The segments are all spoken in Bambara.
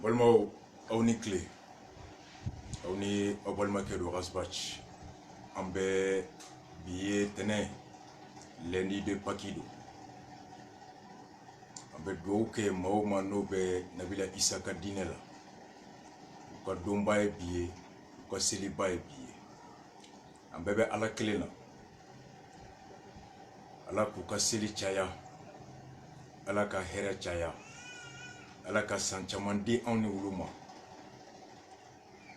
Balmao awni clé awni obalma kedo rasbach ambe biye tene lendi de pakido ambe doke mauma nobe nabila isaka dinela ko dombaye biye ko selibaye biye ambe be ala clé na ala ku ka seli chaya ala ka hera chaya ala ka sanchamandi awni wuluma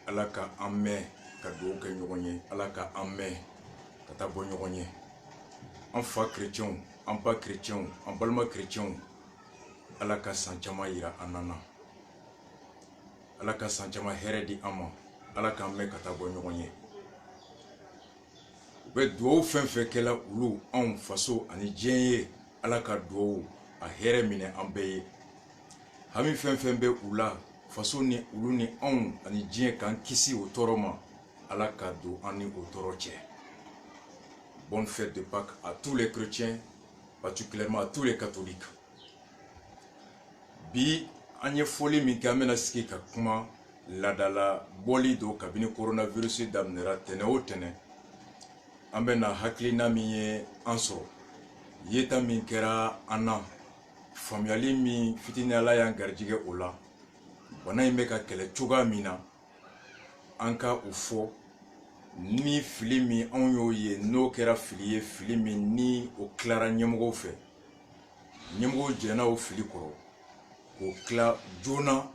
ala ka amme ka do ke nyogonye ala ka amme ka ta bo nyogonye en fa chrétien en pas chrétien en balma chrétien ala ka sanchama ira anana ala ka sanchama heredi ama ala ka amme ka ta bo nyogonye be do fenfe kela ulu en faso ani jenye ala ka do a here mine ambe hami fenfen be ula faso ni ulu ni on ani dien kan kisi o toroma ala ka do ani o toroche. Bonne fête de Pâques à tous les chrétiens, particulièrement à tous les catholiques. Bi anye foli mi kamena ski ka kuma ladala boli do kabini coronavirus damnera tene o tene ambena haklina mi anso yeta min kera ana famiyali mi fitini ala yan garjige ola bana imbe ka kele chuga mina anka ufo ni fili mi onyo ye no kera fili ye fili mi ni o klara nyemgo fe nyemgo jena o fili koro ko kla jona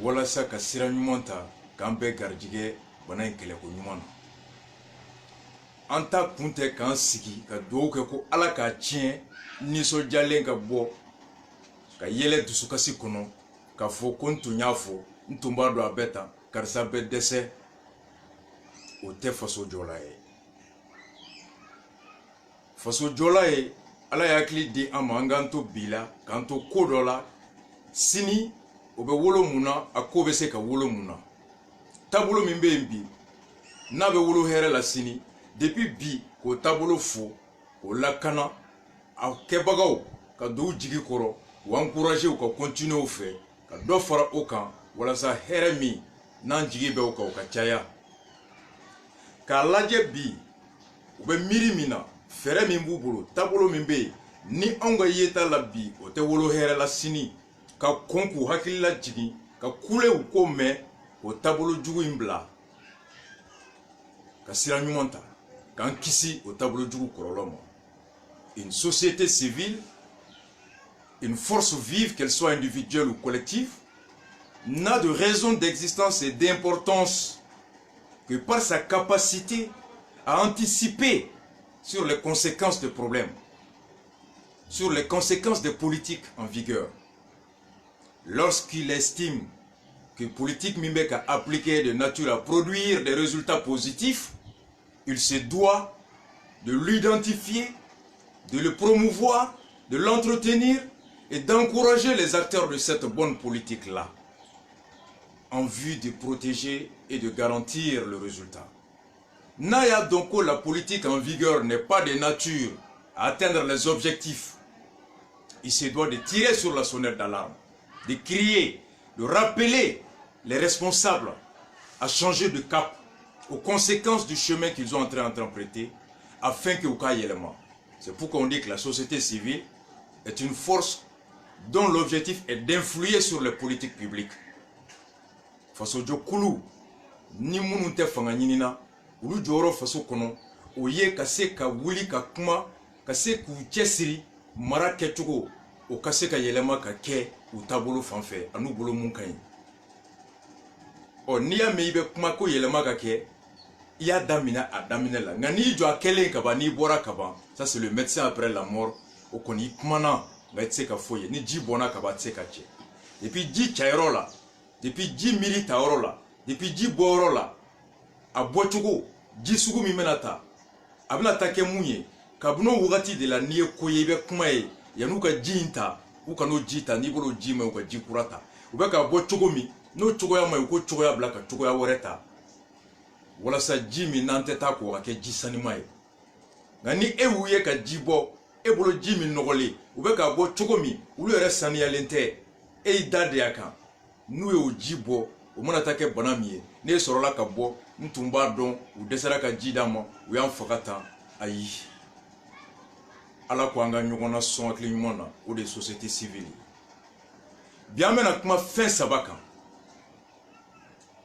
wala sa ka sira nyumonta kambe garjige bana kele ko nyumana anta kunte kan sigi ka do ke ko ala ka chien ni so jalen ka bo ka yele dusukasi kono ka fo kontu nyafo ntumba do abeta karsa be dese o te faso jola e faso jola e ala yakli di amanganto bila kanto kodola sini obe wolo muna akobe se ka wolo muna tabulo mimbe mbi na be wolo here la sini depuis bi ko tabulo fo ko lakana a kebagaw ka do jigi koro ou encourager ou continuer au fait ka do fara o kan wala sa heremi nan jigi be o ka chaya ka laje bi ou be mirimina fere min bubulu tabulo min be ni onga yeta la bi o te wolo here la sini ka konku hakilla jigi ka kule u ko me o tabulo jugu imbla ka sira nyumonta kan kisi o tabulo jugu korolomo. Une société civile, une force vive, qu'elle soit individuelle ou collective, n'a de raison d'existence et d'importance que par sa capacité à anticiper sur les conséquences des problèmes, sur les conséquences des politiques en vigueur. Lorsqu'il estime que politique Mimbek a appliqué de nature à produire des résultats positifs, il se doit de l'identifier, de le promouvoir, de l'entretenir et d'encourager les acteurs de cette bonne politique-là en vue de protéger et de garantir le résultat. Naya Donko, la politique en vigueur n'est pas de nature à atteindre les objectifs. Il se doit de tirer sur la sonnette d'alarme, de crier, de rappeler les responsables à changer de cap aux conséquences du chemin qu'ils ont en train d'emprunter afin que Ouka Yelema. C'est pourquoi on dit que la société civile est une force dont l'objectif est d'influer sur les politiques publiques. Faso jo kulu ni munu te fanga nyinina ulu joro faso kono oye kase ka wuli ka kuma kase ku chesiri mara kechugo o kase ka yelema ka ke utabolo fanfe anu bolo munkai o niya meibe kuma ko yelema ka ke ya damina adamina la ngani jo akele ka ba ni bora ka ba. Ça c'est le médecin après la mort o koni kumana nga tseka foye ni ji bona ka ba tseka che depuis ji chairola depuis ji milita orola depuis ji borola abochugo ji sugu mi menata abna take munye kabuno wugati de la niye koyebe kuma e yanuka jinta uka no jita ni bolo jima uka ji kurata ubeka abochugo mi no chugo ya mai ko chugo ya blaka chugo ya woreta wala sa jimi nante ta ko ake jisani mai ngani ewuye ka jibo ebolo jimi nogole ubeka bo chugo mi ulu ere sani ya lente e dade aka n'u ye o ji bɔ o mana taa kɛ bana min ye ne sɔrɔla ka bɔ n tun b'a dɔn u dɛsɛra ka ji d'a ma u y'an faga tan ayi ala ko an ka ɲɔgɔn na sɔn hakili ɲuman na o de ye société civile bi an bɛna kuma fɛn saba kan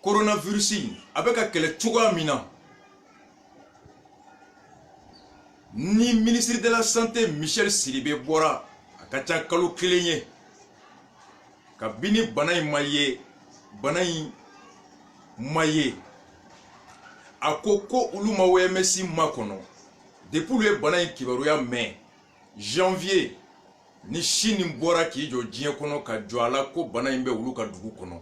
coronavirus a bɛ ka kɛlɛ cogoya min na ni ministre de la santé Michel Sidibé bɔra a ka ca kalo kelen ye kabini bana in ma ye a ko olu ma OMS makɔnɔ depuis olu ye bana in kibaruya mɛn janvier ni Chine bɔra k'i jɔ diɲɛ kɔnɔ ka jɔ a la ko bana in bɛ olu ka dugu kɔnɔ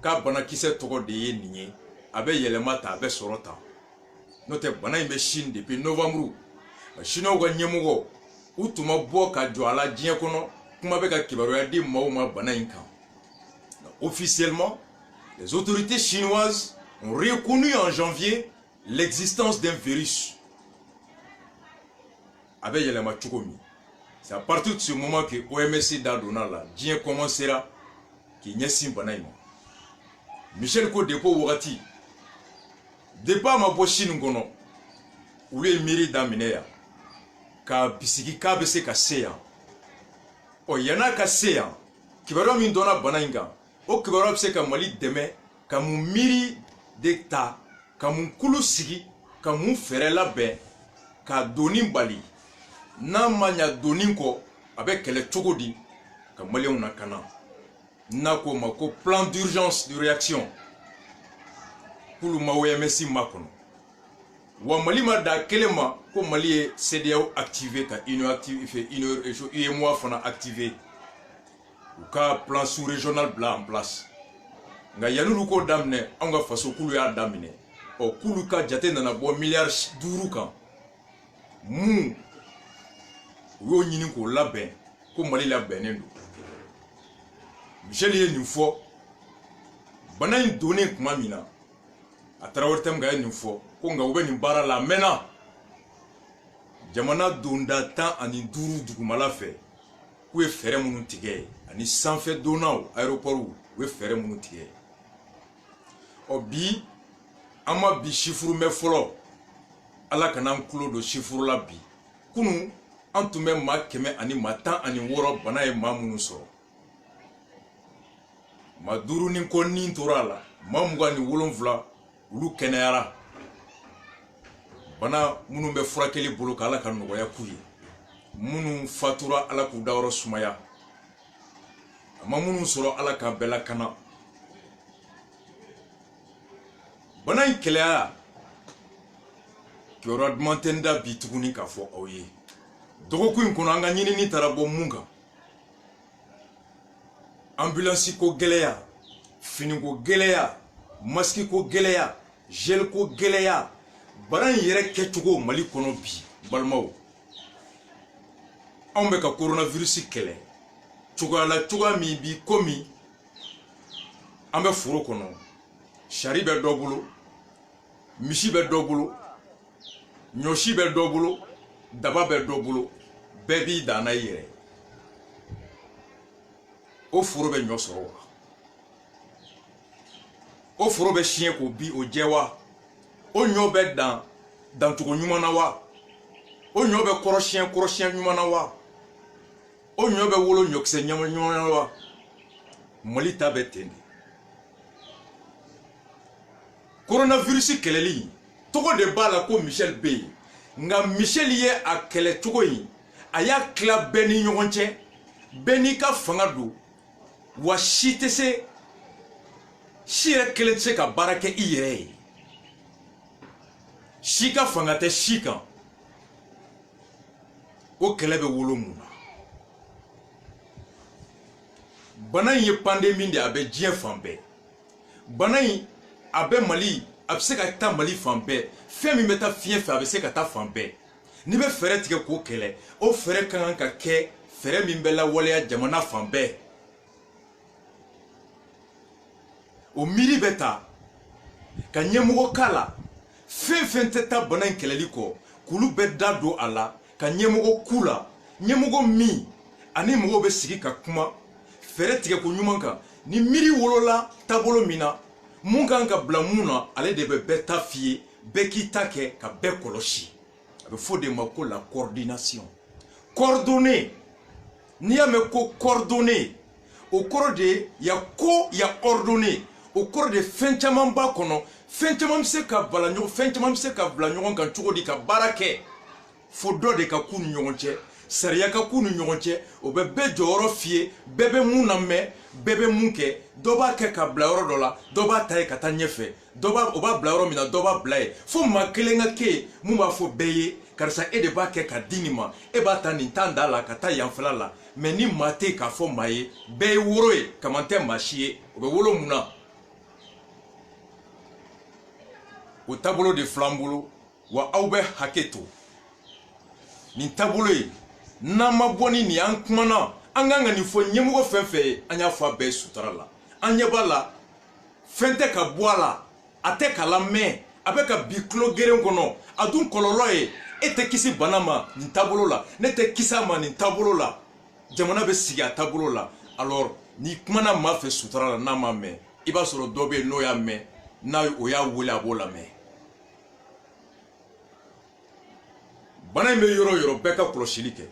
k'a banakisɛ tɔgɔ de ye nin ye a bɛ yɛlɛma ta a bɛ sɔrɔ ta n'o tɛ bana in bɛ Chine depuis novembre Chinois ka ɲɛmɔgɔ u tun ma bɔ ka jɔ a la diɲɛ kɔnɔ kuma bɛ ka kibaruya di maaw ma bana in kan. Officiellement, les autorités chinoises ont reconnu en janvier l'existence d'un virus. Avec yɛlɛma cogo min. C'est à partir de ce moment que OMS da donna la diɲɛ commencera k'i ɲɛsin bana in ma. Michel ko depo wagati depuis a ma bɔ Chine kɔnɔ olu ye miiri daminɛ yan ka bisigi k'a bɛ se ka se yan yan'a ka se yan kibaruya min donna bana in kan o kibaruya bɛ se ka Mali dɛmɛ ka mun miiri de ta ka mun kulu sigi ka mun fɛɛrɛ labɛn ka donni bali n'a ma ɲa donni kɔ a bɛ kɛlɛ cogo di ka Maliyɛnw lakana n'a ko ma ko plan d'urgence de réaction k'olu ma OMS makɔnɔ wa Mali ma da kelen ma ko Mali ye CEDEAO activé ka UEMOA fana activé u ka plan sous-régional bila en place nka yan'olu ko daminɛ an ka faso kulu y'a daminɛ kulu ka jate nana bɔ miliyari 5 kan mun u y'o ɲini k'o labɛn ko Mali labɛnnen don Michel ye nin fɔ bana in donnen tuma min na a Traoré ka ye nin fɔ ko nka u bɛ nin baara la mɛnna jamana donda 15 dugumala fɛ k'u ye fɛɛrɛ minnu tigɛ ani sanfɛ donnaw aéroport u ye fɛɛrɛ minnu tigɛ bi an ma bi chiffre mɛn fɔlɔ ala kana an tulo don chiffre la bi kunun an tun bɛ maa 116 bana ye maa minnu sɔrɔ maa 5 ni kɔ ni tora a la maa 27 olu kɛnɛyara bana minnu bɛ furakɛli bolo k'ala ka nɔgɔya k'u ye minnu fatura ala k'u dayɔrɔ sumaya a ma minnu sɔrɔ ala ka bɛɛ lakana bana in kɛlɛya kibaruya duman tɛ n da bi tuguni k'a fɔ aw ye dɔgɔkun in kɔnɔ an ka ɲinini taara bɔ mun kan ambulance ko gɛlɛya fini ko gɛlɛya masque ko gɛlɛya gel ko gɛlɛya bana in yɛrɛ kɛcogo Mali kɔnɔ bi balimaw anw bɛ ka coronavirus kɛlɛ cogoya min bi komi an bɛ foro kɔnɔ sari bɛ dɔ bolo misi bɛ dɔ bolo ɲɔsi bɛ dɔ bolo daba bɛ dɔ bolo bɛɛ b'i dan n'a yɛrɛ o foro bɛ ɲɔ sɔrɔ wa o foro bɛ siɲɛ k'o bi o jɛ wa o ɲɔ bɛ dancogo ɲuman na wa o ɲɔ bɛ kɔrɔsiyɛn ɲuman na wa o ɲɔ bɛ wolo ɲɔkisɛ ɲuman na wa Mali ta bɛ ten de coronavirus kɛlɛli tɔgɔ de b'a la ko Michel bɛ yen nka Michel ye a kɛlɛ cogo in a y'a tila bɛɛ ni ɲɔgɔn cɛ bɛɛ n'i ka fanga don wa si yɛrɛ kelen tɛ se ka baara kɛ i yɛrɛ ye si ka fanga tɛ si kan o kɛlɛ bɛ wolo mun na bana in ye pandémie de a bɛ diɲɛ fan bɛɛ bana in a bɛ Mali a bɛ se ka taa Mali fan bɛɛ fɛn min bɛ taa fiɲɛ fɛ a bɛ se ka taa fan bɛɛ n'i bɛ fɛɛrɛ tigɛ k'o kɛlɛ o fɛɛrɛ ka kan ka kɛ fɛɛrɛ min bɛ lawaleya jamana fan bɛɛ o miiri bɛ ta ka ɲɛmɔgɔ k'a la fɛn tɛ taa bana in kɛlɛli kɔ k'olu bɛ da don a la ka ɲɛmɔgɔ k'u la ɲɛmɔgɔ min ani mɔgɔw bɛ sigi ka kuma fɛrɛ tigɛ ko ɲuman kan ni miiri wolola taabolo min na mun kan ka bila mun na ale de bɛ bɛɛ ta f'i ye bɛɛ k'i ta kɛ ka bɛɛ kɔlɔsi a bɛ fɔ de ma ko la coordination coordonner n'i y'a mɛn ko coordonner o kɔrɔ de ya ko ya ordonner o kɔrɔ de fɛn caman b'a kɔnɔ fɛn caman bɛ se ka bala ɲɔgɔn fɛn caman bɛ se ka bila ɲɔgɔn kan cogo di ka baara kɛ fo dɔ de ka k'u ni ɲɔgɔn cɛ sariya ka k'u ni ɲɔgɔn cɛ o bɛ bɛɛ jɔyɔrɔ f'i ye bɛɛ bɛ mun lamɛn bɛɛ bɛ mun kɛ dɔ b'a kɛ ka bila yɔrɔ dɔ la dɔ b'a ta ye ka taa ɲɛfɛ o b'a bila yɔrɔ min na dɔ b'a bila ye fo maa kelen ka kɛ yen mun b'a fɔ bɛɛ ye karisa e de b'a kɛ ka di nin ma e b'a ta nin tan da la ka taa yanfɛla la mɛ ni maa tɛ yen k'a fɔ maa ye bɛɛ ye woro ye kaman tɛ maa si ye o bɛ wolo mun na o taabolo de filɛ an bolo wa aw bɛ hakɛ to nin taabolo ye n'an ma bɔ ni nin an kumana an kan ka nin fɔ ɲɛmɔgɔ fɛn fɛn ye an y'a fɔ a bɛɛ sutura la an ɲɛ b'a la fɛn tɛ ka bɔ a la a tɛ ka lamɛn a bɛ ka bi tulo geren kɔnɔ a dun kɔlɔlɔ ye e tɛ kisi bana ma nin taabolo la ne tɛ kisi a ma nin taabolo la jamana bɛ sigi a taabolo la alors ni kumana maa fɛ sutura la n'a ma mɛn i b'a sɔrɔ dɔ bɛ yen n'o y'a mɛn n'a o y'a wele a b'o lamɛn bana in bɛ yɔrɔ o yɔrɔ bɛɛ ka kɔlɔsili kɛ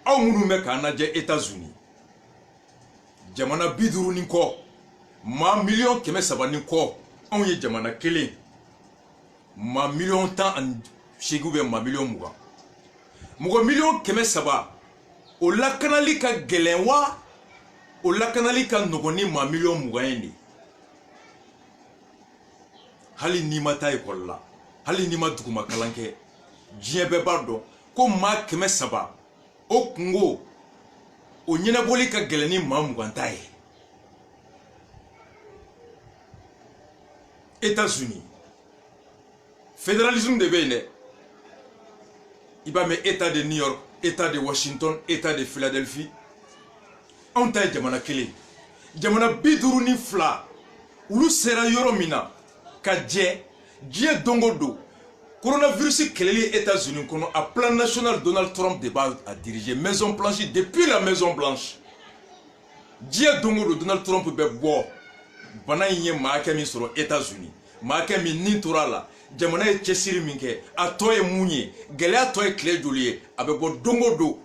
aw minnu bɛ k'an lajɛ États-Unis jamana 50 ni kɔ maa 1,300,000 ni kɔ anw ye jamana kelen maa 10,8 ou bien maa 20,000,000 mɔgɔ 1,300,000 o lakanali ka gɛlɛn wa o lakanali ka nɔgɔn ni maa 20,000,000 ye de hali n'i ma taa ekɔli la hali n'i ma duguma kalan kɛ diɲɛ bɛɛ b'a dɔn ko maa 300 o kungo o ɲɛnabɔli ka gɛlɛn ni maa 20 ta ye États-Unis fédéralisme de bɛ yen dɛ i b'a mɛn État de New York État de Washington État de Philadelphie anw ta ye jamana kelen jamana 52 olu sera yɔrɔ min na ka jɛ diɲɛ don o don coronavirus kɛlɛli États-Unis kɔnɔ a plan national Donald Trump de b'a diriger Maison Blanche depuis la Maison Blanche diɲɛ don o don Donald Trump bɛ bɔ bana in ye maa kɛ min sɔrɔ États-Unis maa kɛ min ni tora la jamana ye cɛsiri min kɛ a tɔ ye mun ye gɛlɛya tɔ ye tile joli ye a bɛ bɔ don o don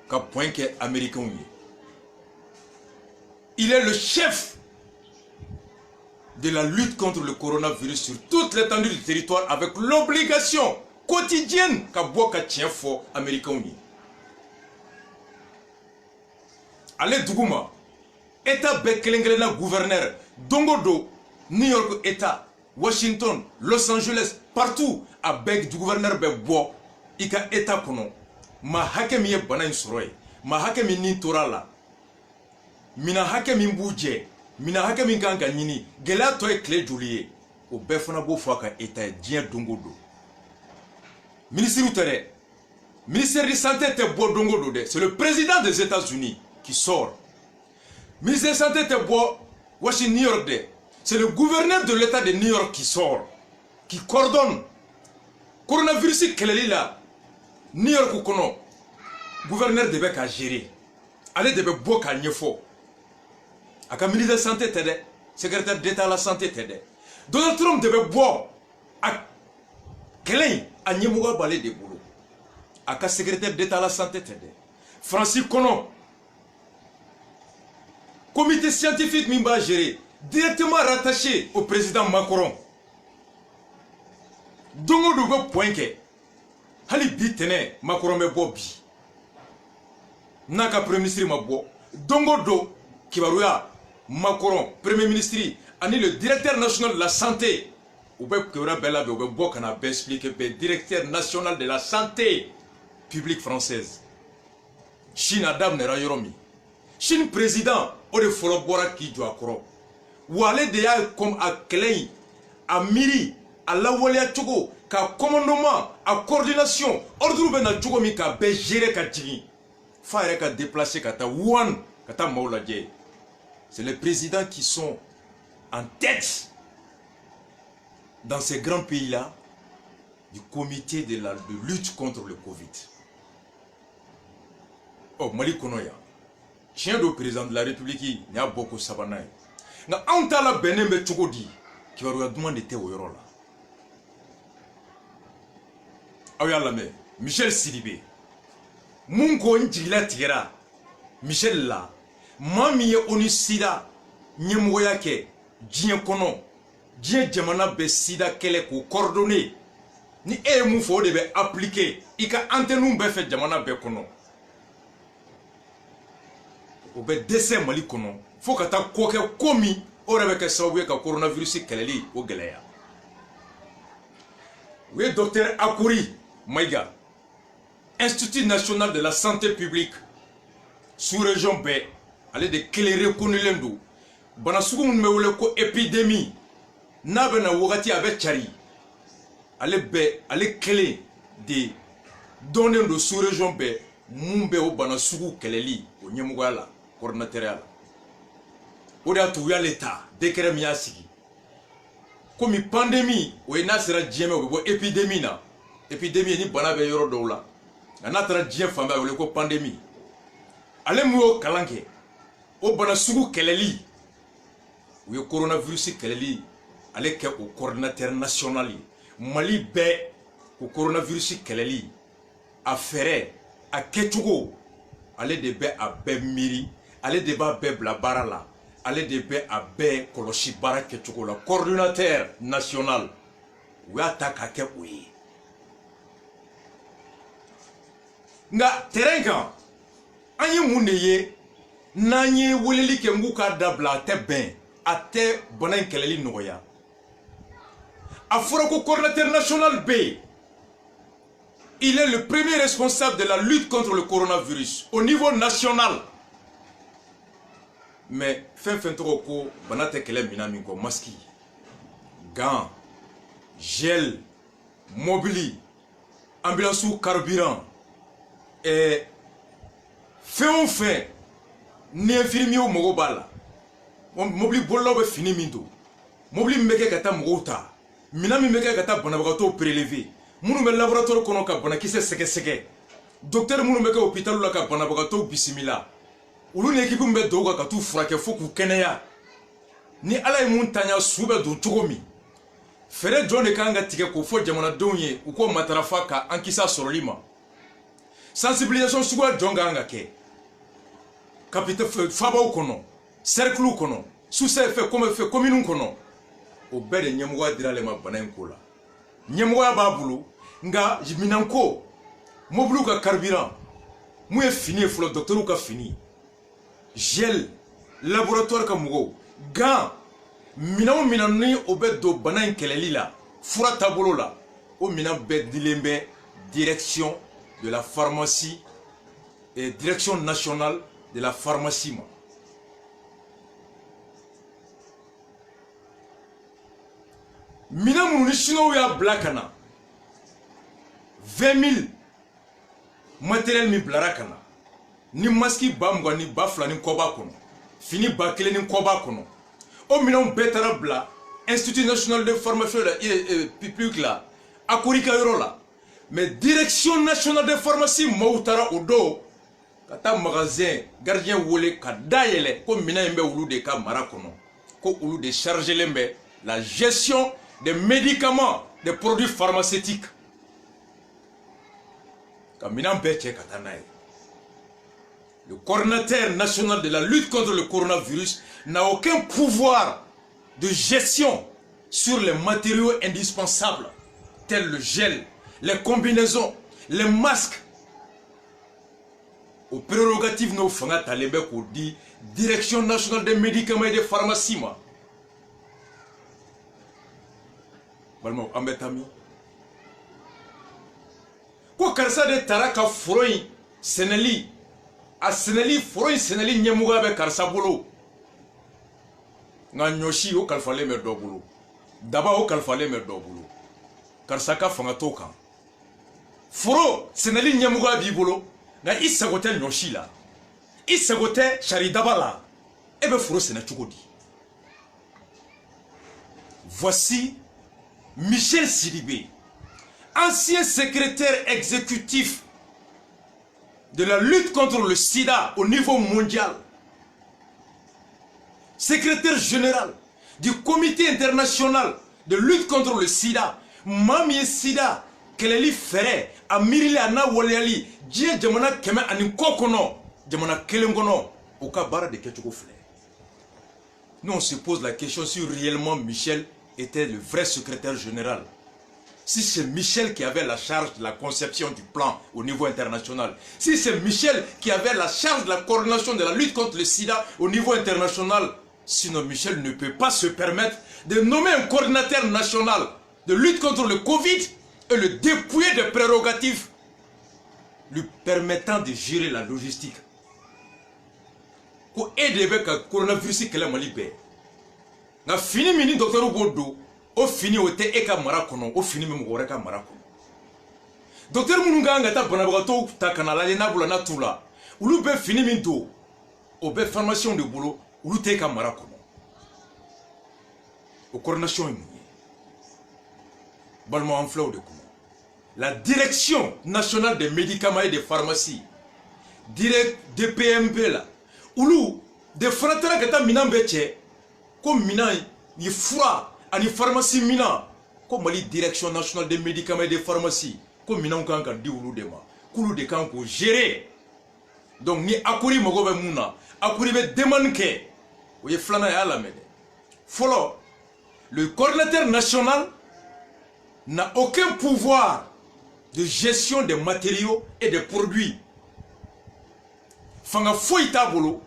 ka point kɛ américains ye il est le chef de la lutte contre le coronavirus sur toute l'étendue du territoire avec l'obligation quotidienne ka bɔ ka tiɲɛ fɔ américains ye ale duguma État bɛɛ kelen-kelenna gouverneur don o don New York État Washington Los Angeles partout a bɛɛ gouverneur bɛ bɔ i ka État kɔnɔ maa hakɛ min ye bana in sɔrɔ ye maa hakɛ min ni tora la mina hakɛ min b'u jɛ mina hakɛ min kan ka ɲini gɛlɛya tɔ ye tile joli ye o bɛɛ fana b'o fɔ a ka État ye diɲɛ don o don ministre tɛ dɛ ministère de santé tɛ bɔ don o don dɛ c'est le président des États-Unis qui sort ministère de santé tɛ bɔ Washington New York dɛ c'est le gouverneur de l'État de New York qui sort qui coordonne coronavirus kɛlɛli la New York kɔnɔ gouverneur de bɛ k'a gérer ale de bɛ bɔ k'a ɲɛfɔ a ka ministre de santé tɛ dɛ secrétaire d'État à la santé tɛ dɛ Donald Trump de bɛ bɔ a kɛlɛ in a ɲɛmɔgɔ b'ale de bolo a ka secrétaire d'État à la santé tɛ dɛ Faransi kɔnɔ comité scientifique min b'a gérer directement rattaché au président Macron don o don bɛ point kɛ hali bi tɛnɛ Macron bɛ bɔ bi n'a ka premier ministre ma bɔ don o don kibaruya Macron premier ministre ani le directeur national de la santé u bɛ kibaruya bɛɛ labɛn u bɛ bɔ ka na bɛɛ expliquer bɛɛ directeur national de la santé publique française Chine a daminɛra yɔrɔ min Chine président o de fɔlɔ bɔra k'i jɔ a kɔrɔ wa ale de y'a comme a kɛlɛ in a miiri a lawaleya cogo ka commandement a coordination ordre bɛ na cogo min k'a bɛɛ gérer ka jigin f'a yɛrɛ ka déplacer ka taa Wuhan ka taa maaw lajɛ c'est les présidents qui sont en tête dans ces grands pays-là du comité de lutte contre le Covid. Oh, Mali kɔnɔ yan tiɲɛ do président de la république nin y'a bɔ ko sabanan ye nka anw ta la bɛnnen bɛ cogo di kibaruya duman de tɛ o yɔrɔ la aw y'a lamɛn Michel Sidibé mun ko n jigila tigɛra Michel la maa min ye ONU SIDA ɲɛmɔgɔya kɛ diɲɛ kɔnɔ diɲɛ jamana bɛ SIDA kɛlɛ k'o coordonner ni e ye mun fɔ o de bɛ appliquer i ka antenne bɛɛ fɛ jamana bɛɛ kɔnɔ o bɛ dɛsɛ Mali kɔnɔ fo ka taa ko kɛ ko min o yɛrɛ bɛ kɛ sababu ye ka coronavirus kɛlɛli o gɛlɛya o ye docteur Akuri Maïga Institut national de la santé publique sous-région bɛɛ ale de kelen reconnulen don bana sugu minnu bɛ wele ko épidémie n'a bɛ na wagati a bɛ cari ale kelen de dɔnnen don sous-région bɛɛ mun bɛ o bana sugu kɛlɛli o ɲɛmɔgɔya la coordinateur la o de y'a to u y'ale ta décret min y'a sigi komi pandémie o ye n'a sera diɲɛ mɛ o bɛ bɔ épidémie na épidémie ni bana bɛ yɔrɔ dɔw la nka n'a taara diɲɛ fan bɛɛ a wele ko pandémie ale mun y'o kalan kɛ o bana sugu kɛlɛli u ye coronavirus kɛlɛli ale kɛ o coordinateur national ye Mali bɛɛ ko coronavirus kɛlɛli a fɛrɛ a kɛcogo ale de bɛ a bɛɛ miiri ale de b'a bɛɛ bila baara la ale de bɛ a bɛɛ kɔlɔsi baara kɛcogo la coordinateur national u y'a ta k'a kɛ o ye nka terrain kan an ye mun de ye n'an ye weleli kɛ n k'u k'a dabila a tɛ bɛn a tɛ bana in kɛlɛli nɔgɔya a fɔra ko coordinateur national B il est le premier responsable de la lutte contre le coronavirus au niveau national mais fɛn fɛn tɔgɔ ko bana tɛ kɛlɛ mina min kɔ masque gants gel mobili ambulance carburant fɛn o fɛn ni infirmier mago b'a la mobili bolilaw bɛ fini min don mobili min bɛ kɛ ka taa mɔgɔw ta mina min bɛ kɛ ka taa banabagatɔw prélever minnu bɛ laboratoire kɔnɔ ka banakisɛ sɛgɛsɛgɛ docteur minnu bɛ kɛ hôpital la ka banabagatɔw bisimila olu ni équipe min bɛ don ka t'u furakɛ fo k'u kɛnɛya ni ala ye mun tanya su bɛ don cogo min fɛrɛ jɔn de kan ka tigɛ k'o fɔ jamanadenw ye u ko matarafa ka an kisa sɔrɔli ma sensibilisation suguya jɔn kan ka kɛ fabaw kɔnɔ cercle kɔnɔ sous-sɛ fɛ commune kɔnɔ o bɛɛ de ɲɛmɔgɔya dira ale ma bana in ko la ɲɛmɔgɔya b'a bolo nka minanko mobiliw ka carburant mun ye fini ye fɔlɔ docteurw ka fini gel laboratoire ka mɔgɔw gants minɛn o minɛn ni o bɛ don bana in kɛlɛli la fura taabolo la o minɛn bɛɛ dilen bɛ direction de la pharmacie et direction nationale de la pharmacie ma minɛn minnu ni chinois y'a bila ka na 20 000 matériel min bilara ka na ni masque ba 20 ni ba 2 ni kɔ b'a kɔnɔ fini ba 1 ni kɔ b'a kɔnɔ o minɛnw bɛɛ taara bila Institut national de formation publique la Akuri ka yɔrɔ la mais direction nationale de pharmacie maaw taara o don ka taa magasin gardien wele ka dayɛlɛ ko minɛn in bɛ olu de ka mara kɔnɔ ko olu de chargelen bɛ la gestion des médicaments des produits pharmaceutiques ka minɛn bɛɛ cɛ ka taa n'a ye le coordinateur national de la lutte contre le coronavirus n'a aucun pouvoir de gestion sur les matériaux indispensables tels le gel, les combinaisons, les masques. Aux prérogatives nos fanga talibé qu'on dit Direction nationale des médicaments et des pharmacies ma. Balmo ambetami. Ko karsa de taraka froin seneli a seneli froin seneli nyemuga be karsa bolo. Nga nyoshi o kalfale me do bolo. Daba o kalfale me do bolo. Karsa ka fanga to kan. Foro seneli nyemuga bi bolo. Nga isagote nyoshi la. Isagote shari daba la. Ebe foro sena chukodi. Voici Michel Sidibé, ancien secrétaire exécutif de la lutte contre le sida au niveau mondial, secrétaire général du comité international de lutte contre le sida, Mami Sida, Keleli Ferre, Amirili Ana Waliali, Dje Jamana Keme Ani Kokono, Jamana Kelengono, Oka Bara de Ketchoko Fle. Nous on se pose la question si réellement Michel était le vrai secrétaire général. Si c'est Michel qui avait la charge de la conception du plan au niveau international, si c'est Michel qui avait la charge de la coordination de la lutte contre le sida au niveau international, sinon Michel ne peut pas se permettre de nommer un coordinateur national de lutte contre le Covid et le dépouiller de prérogatives lui permettant de gérer la logistique. Pour aider avec le coronavirus qui est malibé. Na fini mini docteur Bodo, au fini au te eka marakono, au fini même goreka marakono. Docteur Mununga ngata banabato ta kanala na bula na tula. Ulu be fini mindo, au be formation de boulot, ulu te eka marakono. Au coordination immunité. Balmo en flot de comment. La direction nationale des médicaments et des pharmacies, direct DPMP là, ulu de fratera kata minambeche. Comme mina ni fura ani pharmacie mina comme mali direction nationale des médicaments et des pharmacies comme mina on kan di wulu de ma kulu de kan ko gérer donc ni akuri mogo be muna akuri be demande ke o ye flana ya la mede follow le coordinateur national n'a aucun pouvoir de gestion des matériaux et des produits fanga foita bolo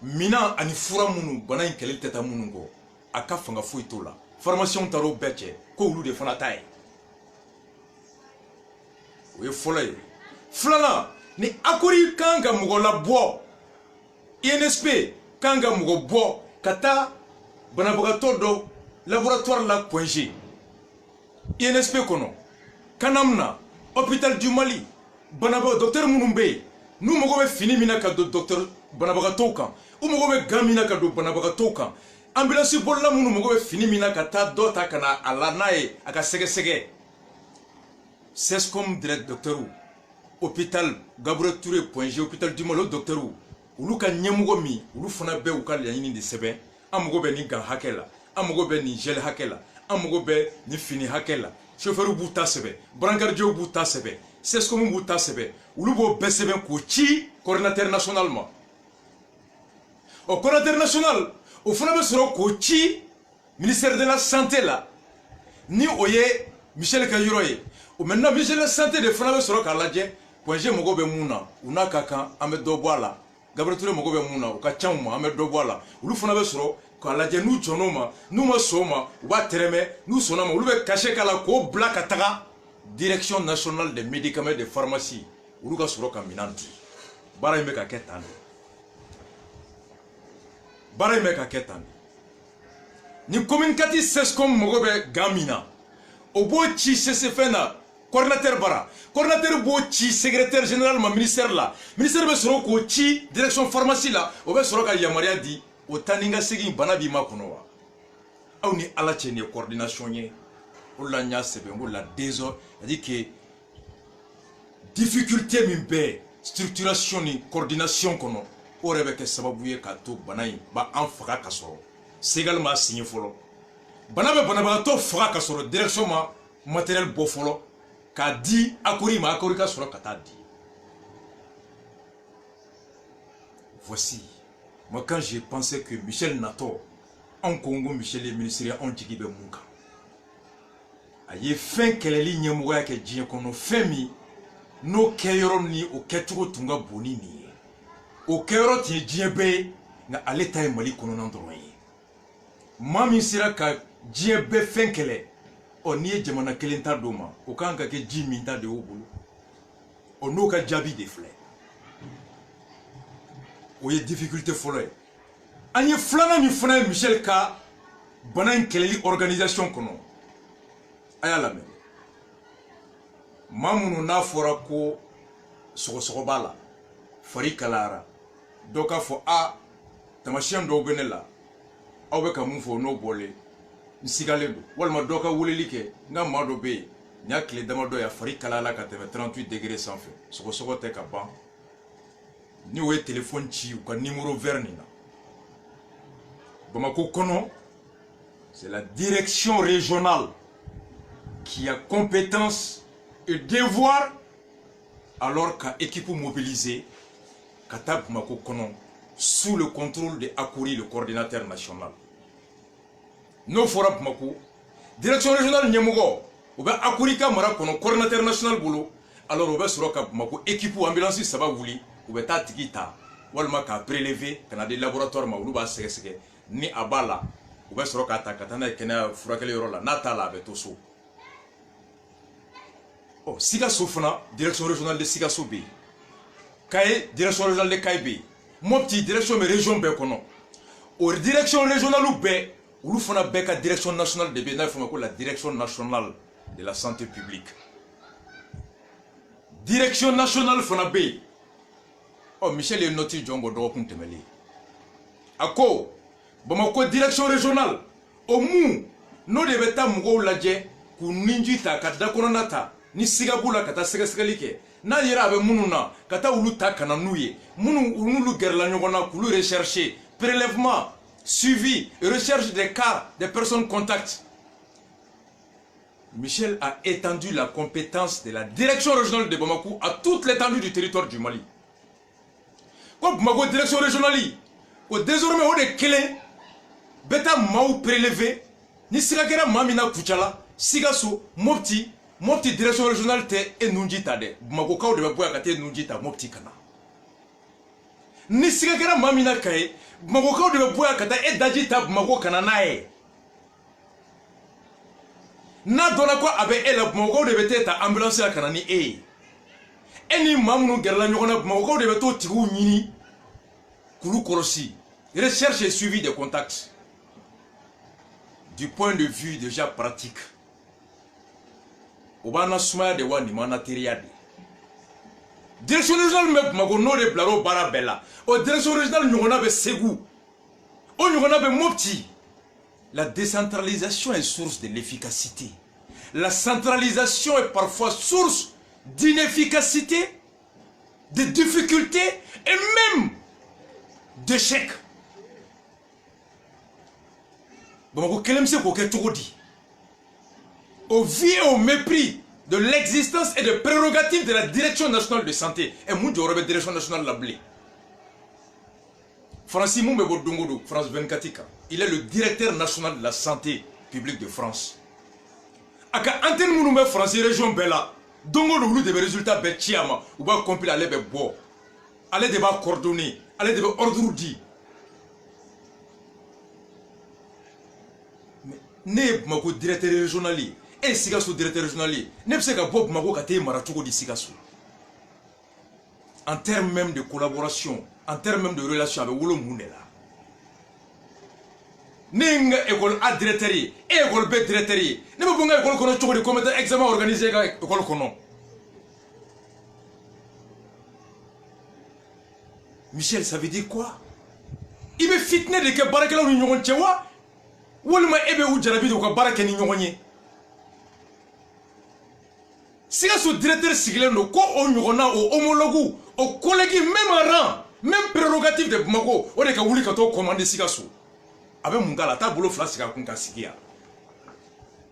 mina ani fura munu bana in kelel teta munu go aka fanga foito la formation taro beche ko wulu de fana tay we folay flana ni akuri kanga mugo la bo INSP kanga mugo bo kata bana bogato do laboratoire la point INSP kono kanamna hôpital du Mali bana bo docteur Munumbe nous mugo be fini mina ka docteur bana bogato kan ou mogo be gamina ka do banabagato kan ambulance bolla munu mogo be fini mina ka ta dota kana alanae aka sege c'est comme direct docteur hôpital Gabriel Touré point hôpital du Mali docteur ulu ka nyemugo mi ulu fana be ukal yanini de sebe amogo be ni gan hakela amogo be ni gel hakela amogo be ni fini hakela chauffeur buta sebe brancardier buta sebe c'est comme buta sebe ulu bo be sebe ko ci coordinateur nationalement. Au coordinateur national, au fond de ce ministère de la santé là, ni oye Michel Kayuroye, ou maintenant Michel de la santé de Fana sera Kaladje, point G Mogobe Mouna, ou Nakaka, Ahmed Doboala, Gabriel Mogobe Mouna, ou Kachama, Ahmed Doboala, ou Lufana Soro, Kaladje, nous Tonoma, nous Masoma, Watereme, nous Sonama, ou le Kaché Kalako, Black Atara, Direction nationale des médicaments et des pharmacies, ou Luka Soro Kaminanti, Baraimeka Ketan. Bara meka ketan ni communicatif c'est comme mogobe gamina obo chi cfna coordinateur bara coordinateur bo chi secrétaire général ma ministère be soro ko chi direction pharmacie là obe soro ka yamaria di o taninga segi bana bi makono wa aw ni ala che ni coordination ye o la nya sebe ngo la désordre dit que difficulté min be structuration ni coordination kono o rebe ke sababu ye ka to bana in ba an faga ka sɔrɔ segal ma signé fɔlɔ bana bɛ banabagatɔ faga ka sɔrɔ direction ma matériel bɔ fɔlɔ k'a di akori ma akori ka sɔrɔ ka taa di. Voici moi quand j'ai pensé que Michel Nato en Congo Michel est ministre en jigi bɛ mun kan a ye fɛn kɛlɛli ɲɛmɔgɔya kɛ diɲɛ kɔnɔ fɛn min n'o kɛyɔrɔ ni o kɛcogo tun ka bon ni nin ye. Au cœur de Djébé, na aleta Mali kononan droye. Mami sera ka Djébé fenkele. O niye jamana kelenta doma. O kanga ke jiminta de obulu. O no ka jabi de flé. O ye difficulté follow. Anye flana ni fana Michel ka banan keleli organisation kono. Aya la même. Mamunu na fora ko sogo bala. Fari kalara. Doka fo a tamashian do benela awbe ka mun fo no bolé nsigale do walma doka wuleli ke nga mado be nya kle dama do ya fari kalala ka 38 degrés sans feu sogo te ka ban ni we téléphone ci ka numéro vert ni na Bamako Kono, c'est la direction régionale qui a compétence et devoir alors qu'à équipe mobilisée, Kata Bamako Kono, sous le contrôle de Akouri, le coordinateur national. Nous ferons Bamako, direction régionale Nyemogo, ou bien Akouri Kamara Kono, coordinateur national Boulot, alors on va sur Bamako, équipe ambulance, ça va vous ou bien Tatikita, ou bien prélevé, quand on a des laboratoires, ou bien ni Abala, ou bien sur Katana, Kena, Furakele Rola, Natala, Betoso. Oh, Sigasso Fana, direction régionale de Sigasso B. Kaye, direction régionale de Kaye. Mon petit direction de région B. Ou direction régionale ou B, ou Fana B, direction nationale de B, la direction nationale de la santé publique. Direction nationale Fana B. Oh, Michel est noté Djongo Dokun Temeli. Ako, Bamako, direction régionale. Au mou, nous devons être Mougo Ladje, Kouninjita, Kadakonata. Ni sigabula kata segasegalike na yera abe mununa kata uluta kana nuye munu gerla nyogona kulu rechercher prélèvement suivi recherche des cas des personnes contacts. Michel a étendu la compétence de la direction régionale de Bamako à toute l'étendue du territoire du Mali. Comme Bamako direction régionale désormais on est clé beta maou prélevé ni sigagera mamina kuchala sigaso mopti Mopti direction régionale te enunjita de Bamako de boya kate enunjita mopti kana ni sigagera mamina kae Bamako de boya kata e dajita Bamako kana nae na dona kwa abe ela Bamako de beteta ambulance la kana ni eni mamunu gerla nyogona Bamako de beto tigu nyini kulu korosi recherche et suivi des contacts du point de vue déjà pratique. Obana Soumaya de Wani Manateriade. Direction régionale me Magono de Blaro Barabella. Au direction régionale Nyonaba Segou. Au Nyonaba Mopti. La décentralisation est source de l'efficacité. La centralisation est parfois source d'inefficacité, de difficultés et même d'échecs. Bon, quel c'est pour que tout dit? Au vu et au mépris de l'existence et des prérogatives de la direction nationale de santé. Et moi, je direction nationale de la blé. Francis Moumebo Dongodo, France 24, il est le directeur national de la santé publique de France. Aka antenne Mounoumé France région Bella, Dongodo ou des résultats Betchiama, ou va compiler aller be bo. Aller débat coordonné, aller débat ordre dit. Mais ne mako directeur régional. Et Sigasso directeur régional, ne sais pas Bob Mago Kate Maratugo di Sigasso. En termes même de collaboration, en termes même de relation avec Wolo Mounela. Ninga école A directeur, école B directeur. Ne me ponga école kono choko de comment examen organisé école kono. Michel, ça veut dire quoi? Il me fitne de que barakela ou nyon tchewa. Wolma ebe ou jarabi de ko barake ni nyonye. Sigasso directeur Sigileno, ko on yona au homologue, au collègue même rang, même prérogative de Bamako, on est qu'à voulu quand on commande Sigasso. Avec mon gars, la table flasque à Kunka Sigia.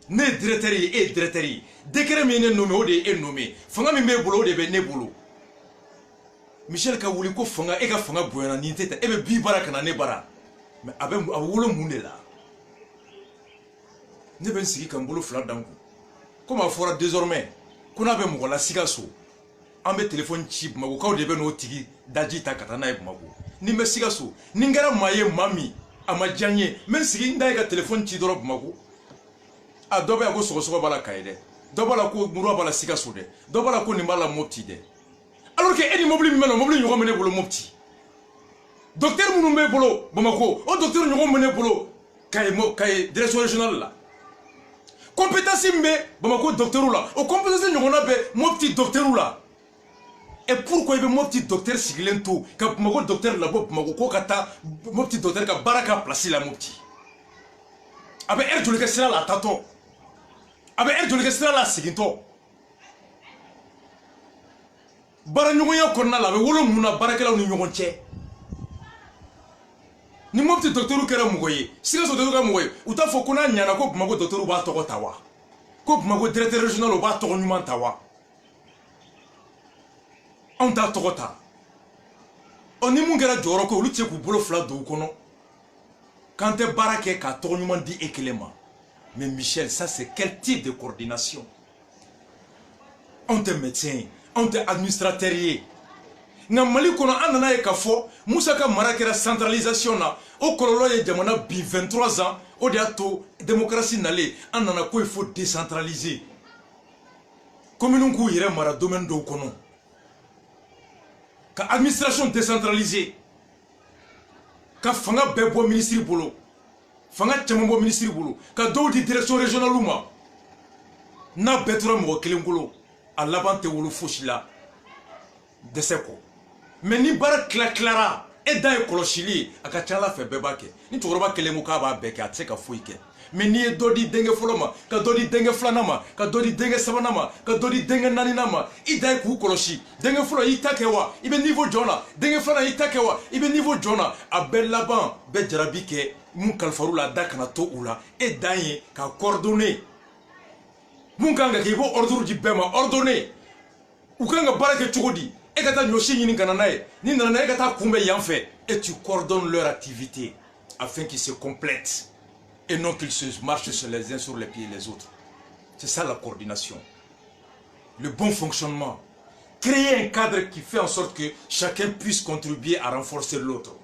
Ne directeur et directeur, décret mine nommé ou de nommé, Fanga me boulot de Bene boulot. Michel Kawuliko Fanga et Fanga Buena Ninteta, et Bibara Kanane Bara. Mais avec Awolo Mundela. Ne ben Sigi Kambolo Fladango. Comment fera désormais? Qu'on avait mon la Sigasso. En mes téléphones chip, ma ou de no tigi, Dajita Katana et Mago. Ni me Sigasso, Ningara Maye Mami, Amadjanye, même si Ndaga téléphone Chidorop Mago. A Doba go so bala Kaede. Doba la ko Mura bala Sigasso de. Doba la ko Nimala Mopti de. Alors que Eddie Mobile Melo, Mobile Yon Mene Bolo Mopti. Docteur Mounoumé Bolo, Bamako, oh docteur Yon Mene Bolo, Kaye, direction régionale là. Compétence mais Bamako docteur là. Au compétence nous on a mon petit docteur là. Et pourquoi il veut mon petit docteur Sigilento quand Bamako docteur là Bamako ko kata mon petit docteur ka baraka placer la mon petit. Avec air de sera la tato. Avec air de sera la Siginto. Bara nyonyo konna la be wolo muna baraka la nyonyo che. ni mopti docteur kera mugoye Sikasso docteur ka mugoye uta fo kuna nyana ko Bamako docteur ba to tawa ko Bamako directeur régional ba to nyuma tawa on ta to ta on ni mun kera joro ko ulu tie ku bolo fla do kono quand tu barake ka to nyuma di ekelema. Mais Michel, ça c'est quel type de coordination? On te médecin, on te administrateur. Na mali kono anana e kafo Moussa ka marakera centralisation na o kololo ye jamana bi 23 ans o de ato démocratie nale anana ko il faut décentraliser. Commune ku yere mara domaine do kono. Ka administration décentralisée. Ka fanga bebo ministre bolo. Fanga chamambo ministre bolo ka do di direction régionale ma na betra mo kelengolo a labante wolo foshila de seko mais ni bara clara et dans ekoloshili aka chala fe bebake ni toroba kelengo ka ba beke ateka fuike mais ni dodi denge foloma ka dodi denge flanama ka dodi denge sabanama ka dodi denge naninama ida ku koloshi denge flo itakewa ibe niveau jona denge flana itakewa ibe niveau jona abel laban be jarabike mun kalfaru la da kana to ula et daye ka coordonner mun kanga ke bo ordre di bema ordonner u kanga barake chogodi e kata nyoshi nyini kana nae ni nana e kata kumbe yanfe et tu coordonnes leur activité afin qu'ils se complètent et non qu'ils se marchent sur les uns sur les pieds les autres. C'est ça la coordination. Le bon fonctionnement. Créer un cadre qui fait en sorte que chacun puisse contribuer à renforcer l'autre.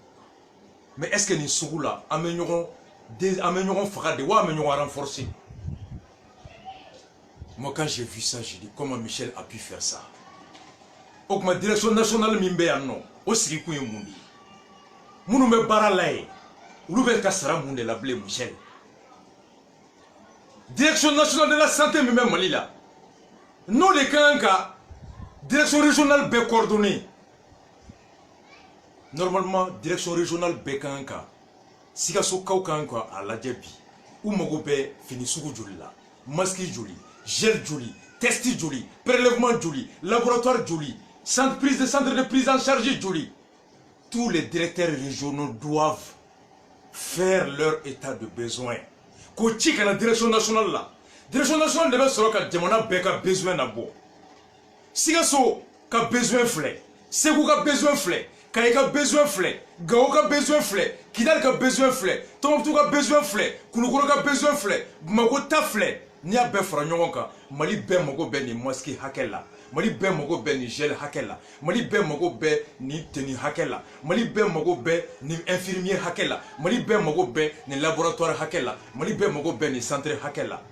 Mais est-ce que nous sommes là, améliorons Fagade ou améliorons renforcer? Moi, quand j'ai vu ça, j'ai dit comment Michel a pu faire ça. Donc, ma direction nationale, Mimbe Anno, aussi Kouye Moundi. Mounoumé Baralaye, Loubel Kassara Moundé la blé Michel. Direction nationale de la santé, même Malila. Non, les Kanka, direction régionale B coordonnée. Normalement, direction régionale Bekanka, Sikasso Kaukanka à la Djebi, ou Mogobe Finisugu Julila, Maski Juli, gel Juli, testi Juli, prélèvement Juli, laboratoire Juli, centre de prise en charge Juli. Tous les directeurs régionaux doivent faire leur état de besoin. Kochik à la direction nationale là. Direction nationale devait se rendre à Djemona Beka besoin d'abord. Sikasso a besoin flé, Segou a besoin flé. Kaïka besoin flé, Gaoka besoin flé, Kidal ka besoin flé, Tomboutou ka besoin flé, Kounoukoro ka besoin flé, Mago ta flé, Nia be Franyonka, Mali be Mogo be ni Moski Hakela, Mali be Mogo be ni gel Hakela, Mali be Mogo be ni teni Hakela, Mali be Mogo be ni infirmier Hakela, Mali be Mogo be ni laboratoire Hakela, Mali be Mogo be ni centre Hakela.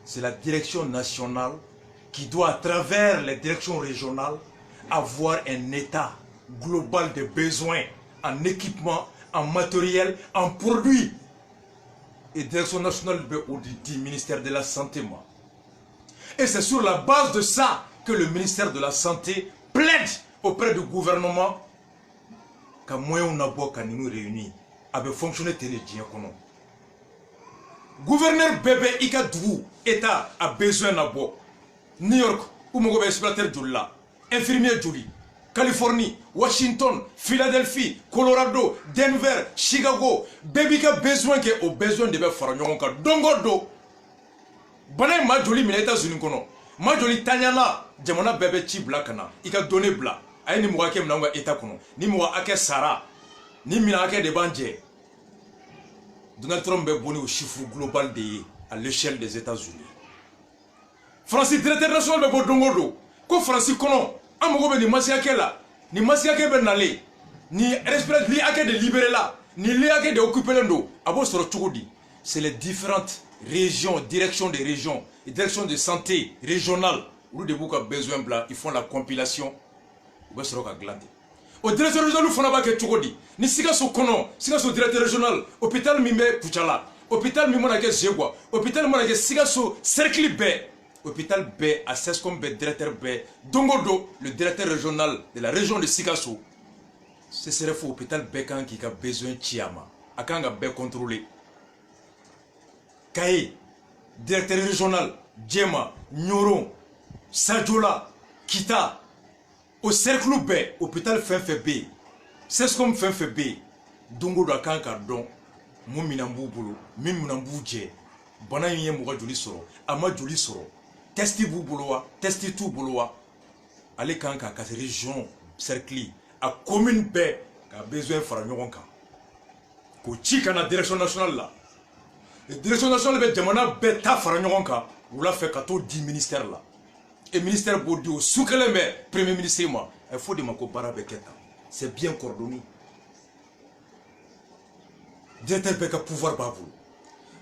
C'est la direction nationale qui doit, à travers les directions régionales, avoir un état global de besoins en équipement, en matériel, en produits. Et direction nationale du ministère de la Santé, moi. Et c'est sur la base de ça que le ministère de la Santé plaide auprès du gouvernement qu'à moyen on a beau qu'à nous réunir, avec fonctionner télédien. Gouverneur bébé Ika Dougou, État a besoin d'abord. New York, où mon gouvernement exploitateur Djoula, infirmier Djouli, Californie, Washington, Philadelphie, Colorado, Denver, Chicago, bébé qui a besoin de faire Dongodo. Bonne ma jolie mais les États-Unis kono. Ma jolie Tanyana, Jamona bébé chi blakana, Ika donné bla. Aïe ni moi qui m'envoie État kono, ni moi ake Sarah, ni mina ake de Banje. Donald Trump est bonné au chiffre global à l'échelle des États-Unis. Francis directeur national de Bodongodo, ko Francis kono, amogo ni masiake la, ni masiake ben nale, ni respect li ake de libérer là, ni li ake de occuper l'endo, abo soro chugodi. C'est les différentes régions, directions des régions, et directions de santé régionales, où de beaucoup besoin blanc, ils font la compilation, ou soro ka glande. Au directeur régional, il faut pas que chugodi. Ni siga so kono, siga so directeur régional, hôpital mime Kuchala, hôpital mime na ke Zegwa, hôpital mime na ke siga so cercle B. Hôpital B, à Sescom B, directeur B, Dongodo, le directeur régional de la région de Sikasso. Ce serait faux hôpital B quand il a besoin de Chiama, à quand il a B contrôlé. Kaye, directeur régional, Djema, Nyoron, Sadjola, Kita, au cercle B, hôpital FNFB, Sescom FNFB, dongo do kan ka don mun minan b'u bolo min minan b'u jɛ bana in ye mɔgɔ joli sɔrɔ a ma joli sɔrɔ testi b'u bolo wa testi t'u bolo wa ale kan ka région cercle a commune bɛɛ ka besoin fara ɲɔgɔn kan k'o ci kana direction nationale la direction nationale bɛ jamana bɛɛ ta fara ɲɔgɔn kan wula fɛ ka t'o di ministère la et ministère b'o di o su kelen bɛ premier ministre ma a fɔ de ma ko baara bɛ kɛ tan c'est bien coordonné directeur bɛɛ ka pouvoir b'a bolo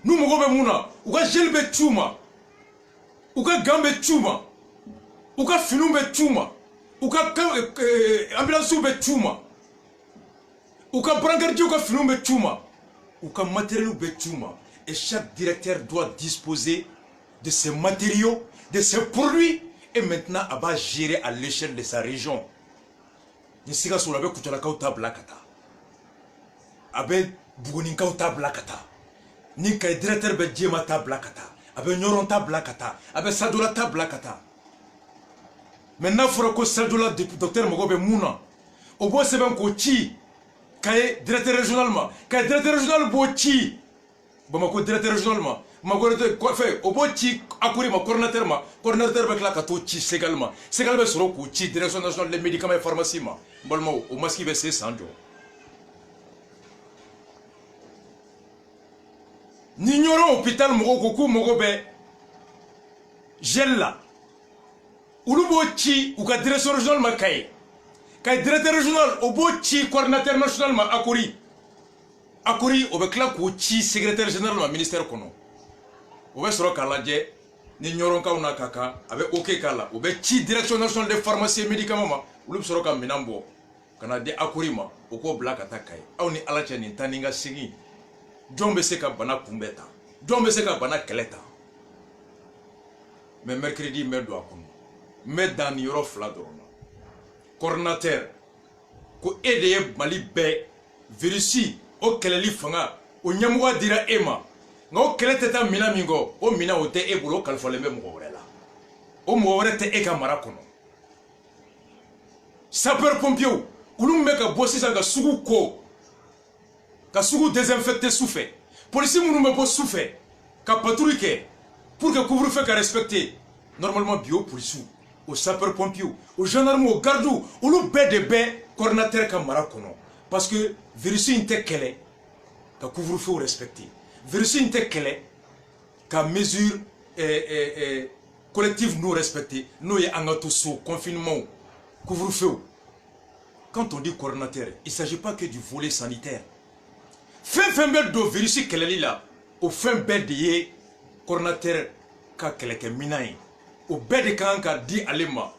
n'u mago bɛ mun na u ka gel bɛ ci u ma u ka gant bɛ ci u ma u ka finiw bɛ ci u ma u ka ambulance bɛ ci u ma u ka brancardiers ka finiw bɛ ci u ma u ka matériel bɛ ci u ma et chaque directeur doit disposer de ses matériaux de ses produits et maintenant a b'a gérer à l'échelle de sa région ni Sikasso la bɛ Kucalakaw ta bila ka taa a bɛ Buguninkaw ta bila ka taa ni Kayi directeur bɛ Jema ta bila ka taa a bɛ Ɲɔrɔn ta bila ka taa a bɛ Sadola ta bila ka taa mais n'a fɔra ko Sadola docteur mago bɛ mun na o b'o sɛbɛn k'o ci Kayi directeur régional ma Kayi directeur régional b'o ci Bamako directeur régional ma Bamako fɛ o b'o ci Akuri ma coordinateur bɛ tila ka t'o ci Segal ma Segal bɛ sɔrɔ k'o ci direction nationale des médicaments et pharmacie ma n balimaw o masque bɛ se san jɔ ni Ɲɔrɔn hôpital mɔgɔw ko k'u mago bɛ gel la olu b'o ci u ka direction régionale ma Kayi directeur régional o b'o ci coordinateur national ma Akuri o bɛ tila k'o ci secrétaire général ma ministère kɔnɔ o bɛ sɔrɔ k'a lajɛ ni Ɲɔrɔnkaw n'a ka kan a bɛ ok k'a la o bɛ ci direction nationale des pharmacies et médicaments ma olu bɛ sɔrɔ ka minɛn bɔ ka na di Akuri ma o k'o bila ka taa Kayi aw ni Ala cɛ nin taa ni ka segin jɔn bɛ se ka bana kunbɛn tan jɔn bɛ se ka bana kɛlɛ tan mais mercredi n bɛ don a kɔnɔ n bɛ dan nin yɔrɔ fila dɔrɔn na coordinateur ko e de ye Mali bɛɛ virusi o kɛlɛli fanga o ɲɛmɔgɔ dira e ma nka o kɛlɛ tɛ taa minɛn min kɔ o minɛn o tɛ e bolo o kalifalen bɛ mɔgɔ wɛrɛ la o mɔgɔ wɛrɛ tɛ e ka mara kɔnɔ sapeur pompier olu min bɛ ka bɔ sisan ka sugu ko ka sugu désinfecter su fɛ policiers minnu bɛ bɔ su fɛ ka patrouille kɛ pour que couvre-feu ka respecter normalement bi o policiers o sapeur pompier o gendarme o garde olu bɛɛ de bɛ coordinateur ka mara kɔnɔ parce que virus in tɛ kɛlɛ ka couvre-feu respecter virus in tɛ kɛlɛ ka mesure collective non respecter n'o ye an ka to so confinement couvre-feu quand on dit coordinateur il s'agit pas que du volet sanitaire fɛn bɛ don virus kɛlɛli la o fɛn bɛɛ de ye coordinateur ka kɛlɛkɛminɛn ye o bɛɛ de kan ka di ale ma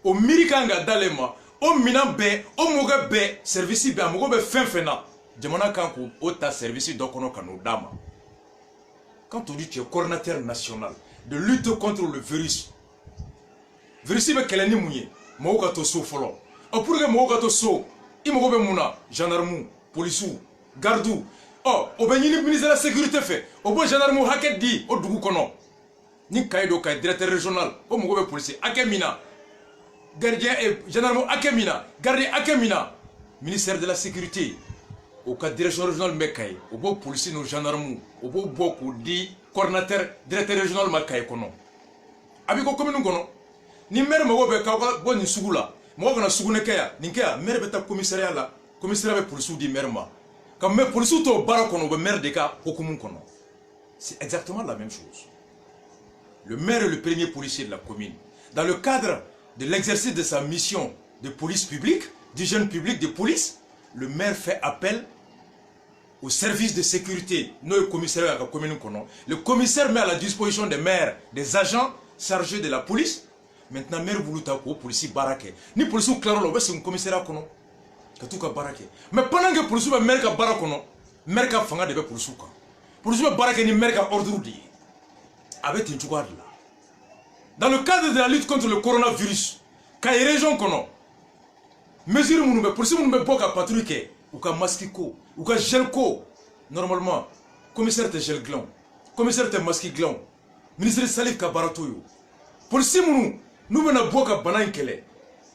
o miiri kan ka d'ale ma o minɛn bɛɛ o mɔgɔ bɛɛ service bɛɛ a mago bɛ fɛn na jamana kan k'o ta service dɔ kɔnɔ ka n'o d'a ma quand on dit tu es coordinateur national de lutte contre le virus bɛ kɛlɛ ni mun ye mɔgɔw ka to so fɔlɔ pour que mɔgɔw ka to so i mago bɛ mun na gendarme policiers garde o bɛ ɲini ministère de la sécurité fɛ o b'o gendarme hakɛ di o dugu kɔnɔ ni Kayi do Kayi directeur régional o mago bɛ policier hakɛ min na gardien gendarme hakɛ min na gardien hakɛ min na ministère de la sécurité o ka direction régionale bɛ Kayi o b'o policier n'o gendarme o b'o bɔ k'o di coordinateur directeur régional ma Kayi kɔnɔ a b'i ko commune kɔnɔ ni maire mago bɛ k'aw ka bɔ nin sugu la mɔgɔ kana sugunɛ kɛ yan nin kɛ yan maire bɛ taa commissariat la commissariat bɛ policiers di maire ma ka mais policiers to baara kɔnɔ o bɛ maire de ka hukumu kɔnɔ c'est exactement la même chose le maire est le premier policier de la commune dans le cadre de l'exercice de sa mission de police publique d'hygiène publique de police le maire fait appel au service de sécurité n'o ye commissariat ka commune kɔnɔ le commissaire met à la disposition des maires des agents chargés de la police maintenant maire b'olu ta k'o policier baara kɛ ni policiers tilara o la u bɛ segin commissariat kɔnɔ ka t'u ka baara kɛ mais pendant que policiers bɛ maire ka baara kɔnɔ maire ka fanga de bɛ policiers kan policiers bɛ baara kɛ ni maire ka ordre de ye a bɛ ten cogoya de la dans le cadre de la lutte contre le coronavirus Kayi région kɔnɔ mesure minnu bɛ policiers minnu bɛ bɔ ka patrouille kɛ u ka masque ko u ka gel ko normalement commissaire tɛ gel dilan commissaire tɛ masque dilan ministre Salif ka baara t'o ye policiers minnu n'u bɛna bɔ ka bana in kɛlɛ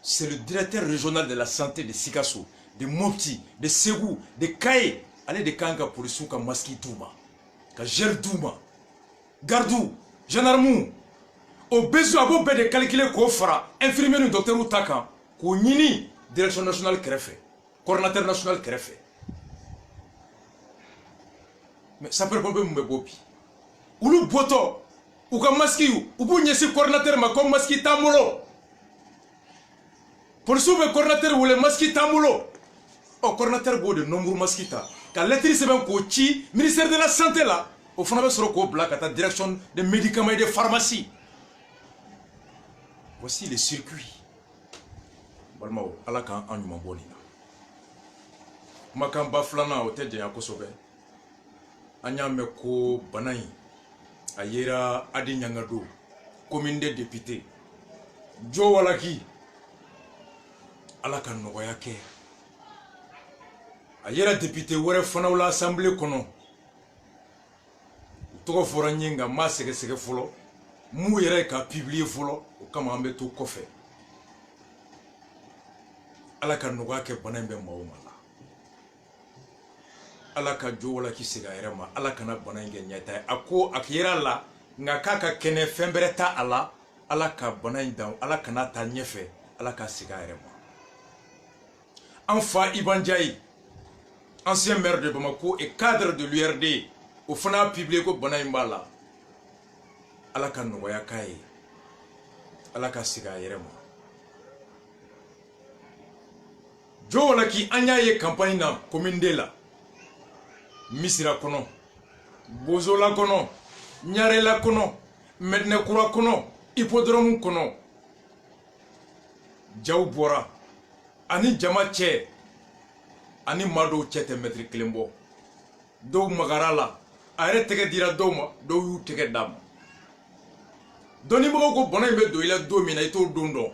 c'est le directeur régional de la santé de Sikasso de Mopti, de Ségou, de Kaye, allez de Kanga pour le sou comme Maski Douma, ka Gel Douma, Gardou, Gendarmou, au besoin à de calculer qu'on fera, infirmier le docteur Outaka, qu'on nini, direction nationale Krefé, coordinateur national Krefé. Mais ça peut pas me bopi. Ou le boto, ou comme Maski, ou pour n'y coordinateur, ma comme Maski Tamolo. Pour le coordinateur ou le Maski Tamolo. O coordinateur bo de nombreux maskita ka lettre seben ko ci ministère de la santé là au fond avec sur ko black à ta direction des médicaments et des pharmacies. Voici les circuits balmao ala kan anyuma bolina makan baflana o te jenya ko sobe anya me ko banai ayera adi nyangado commune des députés jo walaki ala kan no yake ayera député wore fana wala assemblée kono to fora nyenga ma sege sege folo mu yere ka publier folo o kama ambe to kofe ala ka noga ke banambe mawmala ala ka jo wala ki sega yere ma ala kana banange nyata ako akira la ngaka kene fembereta ala ka bananda ala kana ta nyefe ala ka sega yere ma Anfa Ibandiaï, ancien maire de Bamako et cadre de l'URD, au FNA publié au Banaïmbala, Alaka Noya Kaye, Alaka Siga Yeremo. Jo Walaki Anyaye campagne na commune de la Misira Kono, Bozola Kono, Nyarela Kono, Mednekura Kono, Hippodrome Kono, Djaou Bora. Ani jama che ani mado chete metri klembo do magarala are tege dira doma do yu tege dam doni mo ko bonay be do ila do mina ito dondo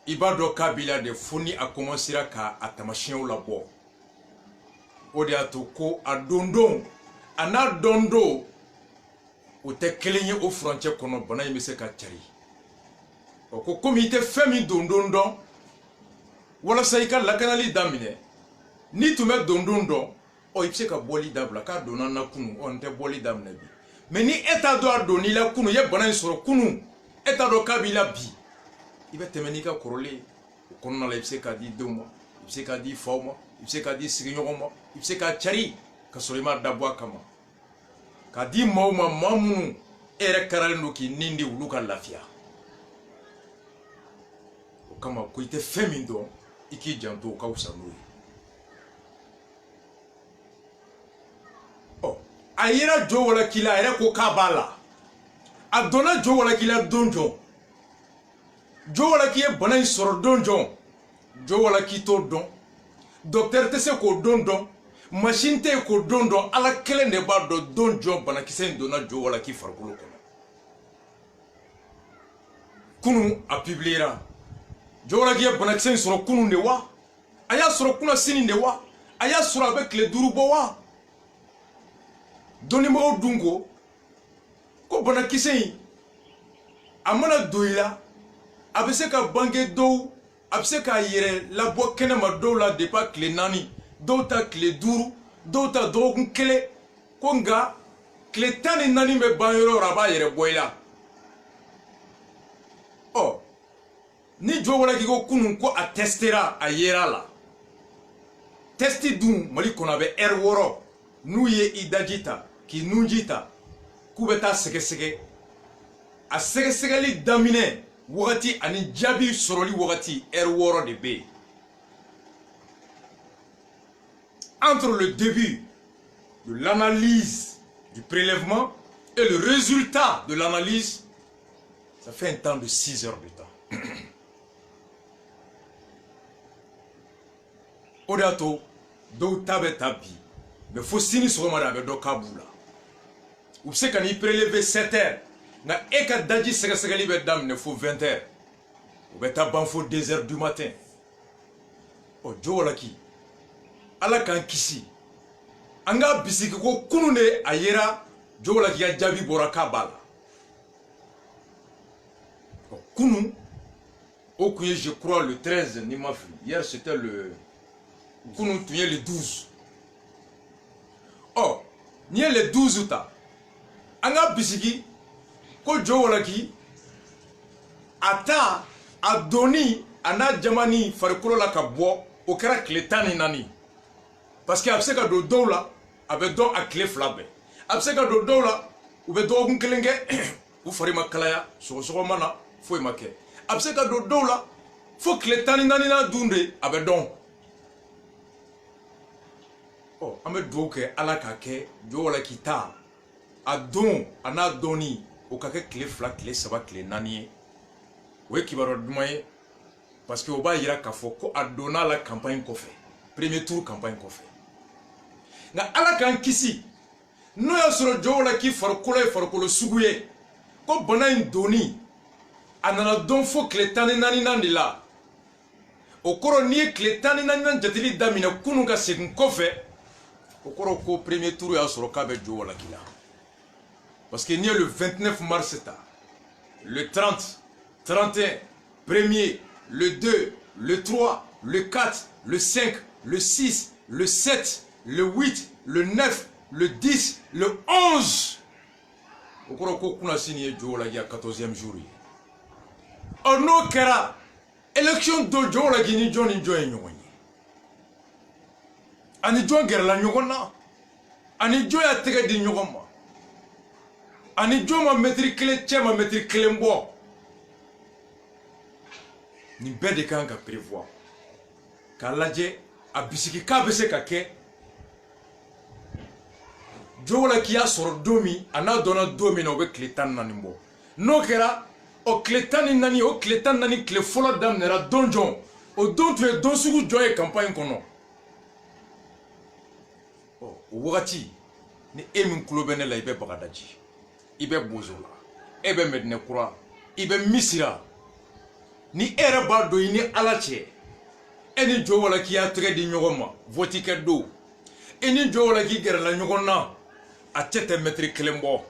ibado kabila de foni a commencer ka atamachien la bo odi atoko a dondo ana dondo o te kelenye o frontière kono bonay me se ka chari ko comité femi dondondon wala sayka lakanali damine ni tume dondondon o ipse ka boli dabla ka dona na kunu on te boli damne bi mais ni état do doni la kunu ye bana soro kunu état do kabila bi ibe temeni ka korole ko non la ipse ka di domo ipse ka di fawma ipse ka di signoma ipse ka chari ka solima dabwa kama ka di mawma mamu ere karalendo ki nindi uluka lafia kama kuite femindo iki janto ka usanu oh ayira jo wala kila ere ko kabala adona jo wala kila donjo jo wala ki e bana soro donjo jo wala ki to don docteur tese ko dondo machine te ko dondo ala kele ne ba do donjo bana kisen dona jo wala ki farkulo kunu a publiera Jora qui est bon accès sur le kunu de wa, aya sur le kuna sini de wa, aya sur avec les durubowa. Donnez-moi dungo, ko bon accès, amana doila, abese ka bange do, abese ka yere la bois kenema do la de pas clé nani, do ta clé duru, do ta do kele, konga, clé tani nani me banyo raba yere boila. Oh. Ni jo wala ki ko kunun ko a testera a yera la testi dun mali kona be woro nu ye idajita ki nunjita ku beta sege a sege li damine wagati ani jabi soroli wagati woro de be entre le début de l'analyse du prélèvement et le résultat de l'analyse ça fait un temps de 6 heures de temps. Odato do tabe tabi mais faut sini soma da be do kabula ou se kan y prélever 7 heures na e ka daji sega li be dam ne faut 20 heures ou be ta ban faut 2 heures du matin o jo wala ki ala kan kisi anga bisiki ko kunune ayera jo wala ki ya jabi bora kabala o kunu Au Kouye, je crois, le 13, Nimafi. Hier, c'était le... Kounou Touye, le 12. Oh, n'y a le 12 août. Anga bisiki, ko Jowolaki, ata, adoni, ana jamani, farikolo la kabo, au kera kletani nani. Parce que abseka do doula, abe don a kle flabe. Abseka do doula, ube do ogun kelenge, ou fari makalaya, so mana, fo make. Abseka do doula, fo kletani nani na dunde, abe don. Oh, ame doke ala kake, Jowolaki ta, a don, ana doni, au kake kle fla, kle saba, kle nani. Oui, qui va redemander, parce que Oba ira kafo ko adona la campagne qu'on fait. Premier tour campagne qu'on fait. Na ala kan kisi, no ya soro Jowolaki farkolo suguye, ko bana indoni, anana don fo kletani nani nandi la. Okoro ni kletani nani nani jatili damina kunuga segun kofe, okoro ko premier tour ya soro kabe Jowolaki la. Parce que ni le 29 mars, le 30, 31, 1er, le 2, le 3, le 4, le 5, le 6, le 7, le 8, le 9, le 10, le 11. Au cours de la signé Jowolaki à 14e jour. On no kera élection de Jowolaki ni John Joy Nyoni. Ani John Gerla Nyogona. Ani Joy a tege di Nyogoma. Ani John ma maîtrise clé, ma maîtrise clé mbo. Ni bɛɛ de kan ka prévoir k'a lajɛ a bisiki k'a bɛ se ka kɛ Jowolaki y'a sɔrɔ don min a n'a dɔnna don min na o bɛ tile 14 bɔ n'o kɛra o tile 14 o tile 14 tile fɔlɔ daminɛra don jɔn o don tun ye don sugu jɔn ye campagne kɔnɔ o wagati ni e min tulo bɛ ne la i bɛ Bagadaji i bɛ Bozo la e bɛ Medinɛ Kura i bɛ Misira ni ere ba do ni ala cɛ e ni Jowolaki y'a tɛgɛ di ɲɔgɔn ma vote kɛ don e ni Jowolaki gɛrɛla ɲɔgɔn na a cɛ tɛ mètre kelen bɔ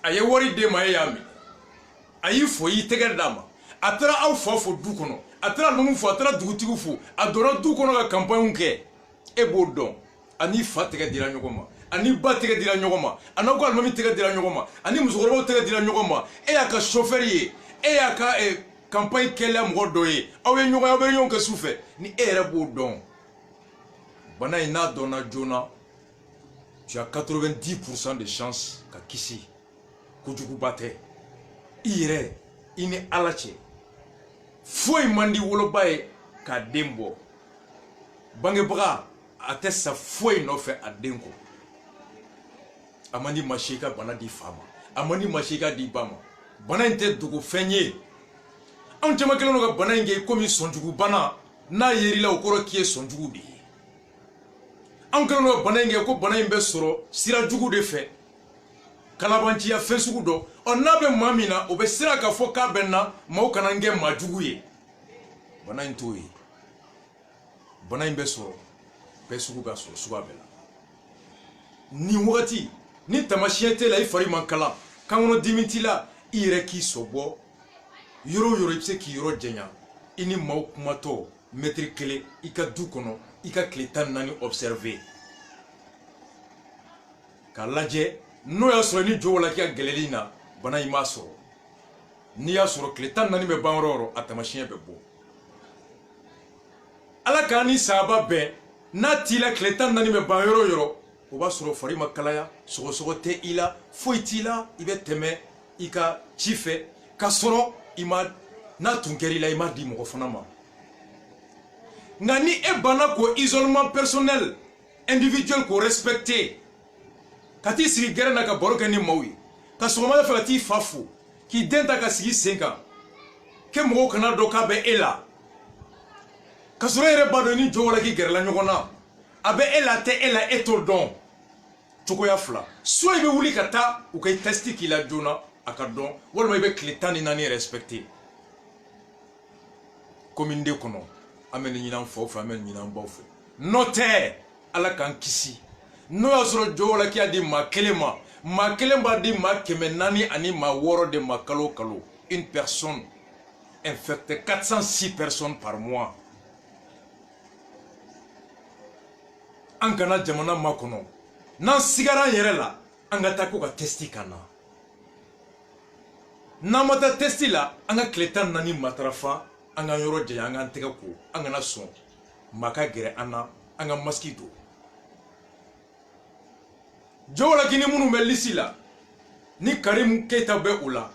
a ye wari d'e ma e y'a minɛ a y'i fo y'i tɛgɛ d'a ma a taara aw fa fo du kɔnɔ a taara numu fo a taara dugutigi fo a donna du kɔnɔ ka campagne kɛ e b'o dɔn ani fa tɛgɛ dira ɲɔgɔn ma ani ba tɛgɛ dira ɲɔgɔn ma ani aw ka alimami tɛgɛ dira ɲɔgɔn ma ani musokɔrɔbaw tɛgɛ dira ɲɔgɔn ma e y'a ka chauffeur ye e y'a ka campagne kɛlɛ mɔgɔ dɔ ye aw ye ɲɔgɔn aw bɛ ɲɔgɔn kɛ sufɛ ni e yɛrɛ b'o dɔn bana in n'a dɔnna joona tu as 90% de chance ka kisi kojuguba tɛ i yɛrɛ i ni ala cɛ foyi man di woloba ye k'a den bɔ bangebaga a tɛ sa foyi nɔfɛ a den kɔ a man di maa si ka bana di fa ma a man di maa si ka di ba ma bana in tɛ dogo fɛn ye anw caman kɛlen don ka bana in kɛ komi sɔnjugu bana n'a yerila o kɔrɔ k'i ye sɔnjugu de ye anw kɛlen don ka bana in kɛ ko bana in bɛ sɔrɔ sira jugu de fɛ kalabanciya fɛn sugu dɔ ɔ n'a bɛ maa min na o bɛ sira k'a fɔ k'a bɛ na maaw kana n kɛ maa jugu ye bana in t'o ye bana in bɛ sɔrɔ bɛɛ sugu bɛ sɔrɔ suguya bɛɛ la nin wagati ni tamasiyɛn tɛ la i fari man kalan kan kɔnɔ dimi t'i la i yɛrɛ k'i sɔbɔ yɔrɔ o yɔrɔ i bɛ se k'i yɔrɔ janya i ni maaw kumatɔ mètre kelen i ka du kɔnɔ i ka tile 14 observer k'a lajɛ n'o y'a sɔrɔ ni Jowolaki ka gɛlɛli na bana in m'a sɔrɔ n'i y'a sɔrɔ tile 14 bɛ ban yɔrɔ o yɔrɔ a tamasiyɛn bɛ bɔ ala k'an ni sahaba bɛn n'a t'i la tile 14 bɛ ban yɔrɔ o yɔrɔ o b'a sɔrɔ fari ma kalaya sɔgɔsɔgɔ tɛ i la foyi t'i la i bɛ tɛmɛ i ka ci fɛ k'a sɔrɔ i ma n'a tun kɛr'i la i ma di mɔgɔ fana ma nka ni e banna k'o isolement personnel individuel k'o respecter ka t'i sigi gɛrɛn na ka baro kɛ ni maaw ye ka sɔgɔmada fɛ ka t'i fa fo k'i den ta ka sigi sen kan kɛ mɔgɔw kana dɔn k'a bɛ e la ka sɔrɔ e yɛrɛ b'a dɔn ni Jowolaki gɛrɛla ɲɔgɔn na a bɛ e la a tɛ e la e t'o dɔn cogoya fila soit i bɛ wuli ka taa u ka test k'i la joona a ka dɔn walima i bɛ tile 14 respecter commune de kɔnɔ an bɛ nin ɲini an faw fɛ an bɛ nin ɲini an baw fɛ n'o tɛ ala k'an kisi n'o y'a sɔrɔ Jowolaki y'a di maa kelen ma maa kelen b'a di maa 400 ani maa 6 de ma kalo kalo une personne infecter 406 personnes par mois. An kana jamana makono. Nan sigara yere la, an ga ta ko ka testi kana. Nan mata testi la, an ga kletan nani matrafa, an ga yoro jaya, an ga tega ko, an ga na son. Maka gere ana, an ga maski do. Jola kini munu me lisi la, ni Karim Keita be oula,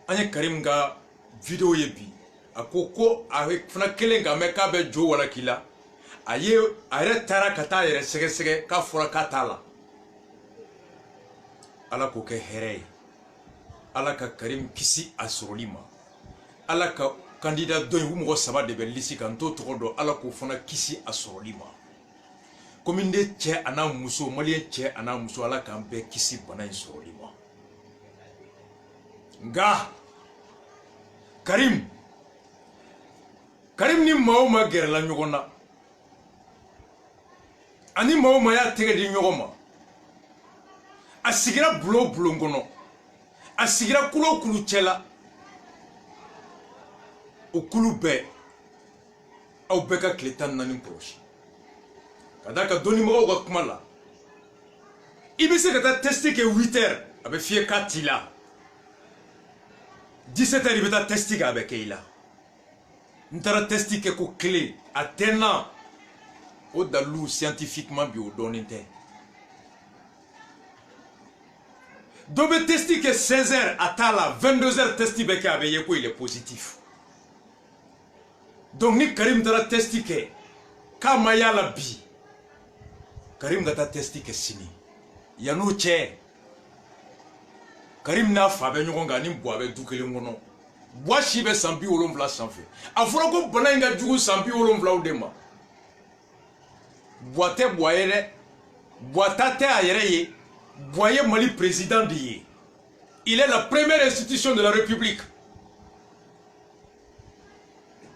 anye Karim ga video ye bi. Akoko avec fana kelen ga me ka be jo wala kila. Aye are tara kata yere sege sege ka fura kata la. Ala ko ke here. Ala ka Karim kisi asorolima. Ala ka candidat do yu mo saba de be lisi kan to do ala ko fana kisi asorolima. Kominde che ana muso malien che ana muso ala kan be kisi bana asorolima. Nga Karim ni mauma gerla nyogona. Ani mauma ya tege di nyogoma. Asigira bulo ngono. Asigira kulo chela. O kulu be. Au beka kletan nani proche. Kadaka doni mo ga kumala. Ibise kata testi ke 8h abe fie katila. 17h ibeta testi ga abe keila. Ntara testi ke ko clé atena o dalou scientifiquement bio donité. Dobe testi ke 16h atala 22h testi beke abe yeko il est positif. Donc ni Karim tara testi ke kama yala bi. Karim gata testi ke sini. Yanu che. Karim na fa be nyonga ni bo abe dukele ngono. Bois chibe sampi olomvla sanfe. Afura ko bana inga jugu sampi olomvla udema. Boite boyere, boitate ayere, boye Mali président d'hier. Il est la première institution de la République.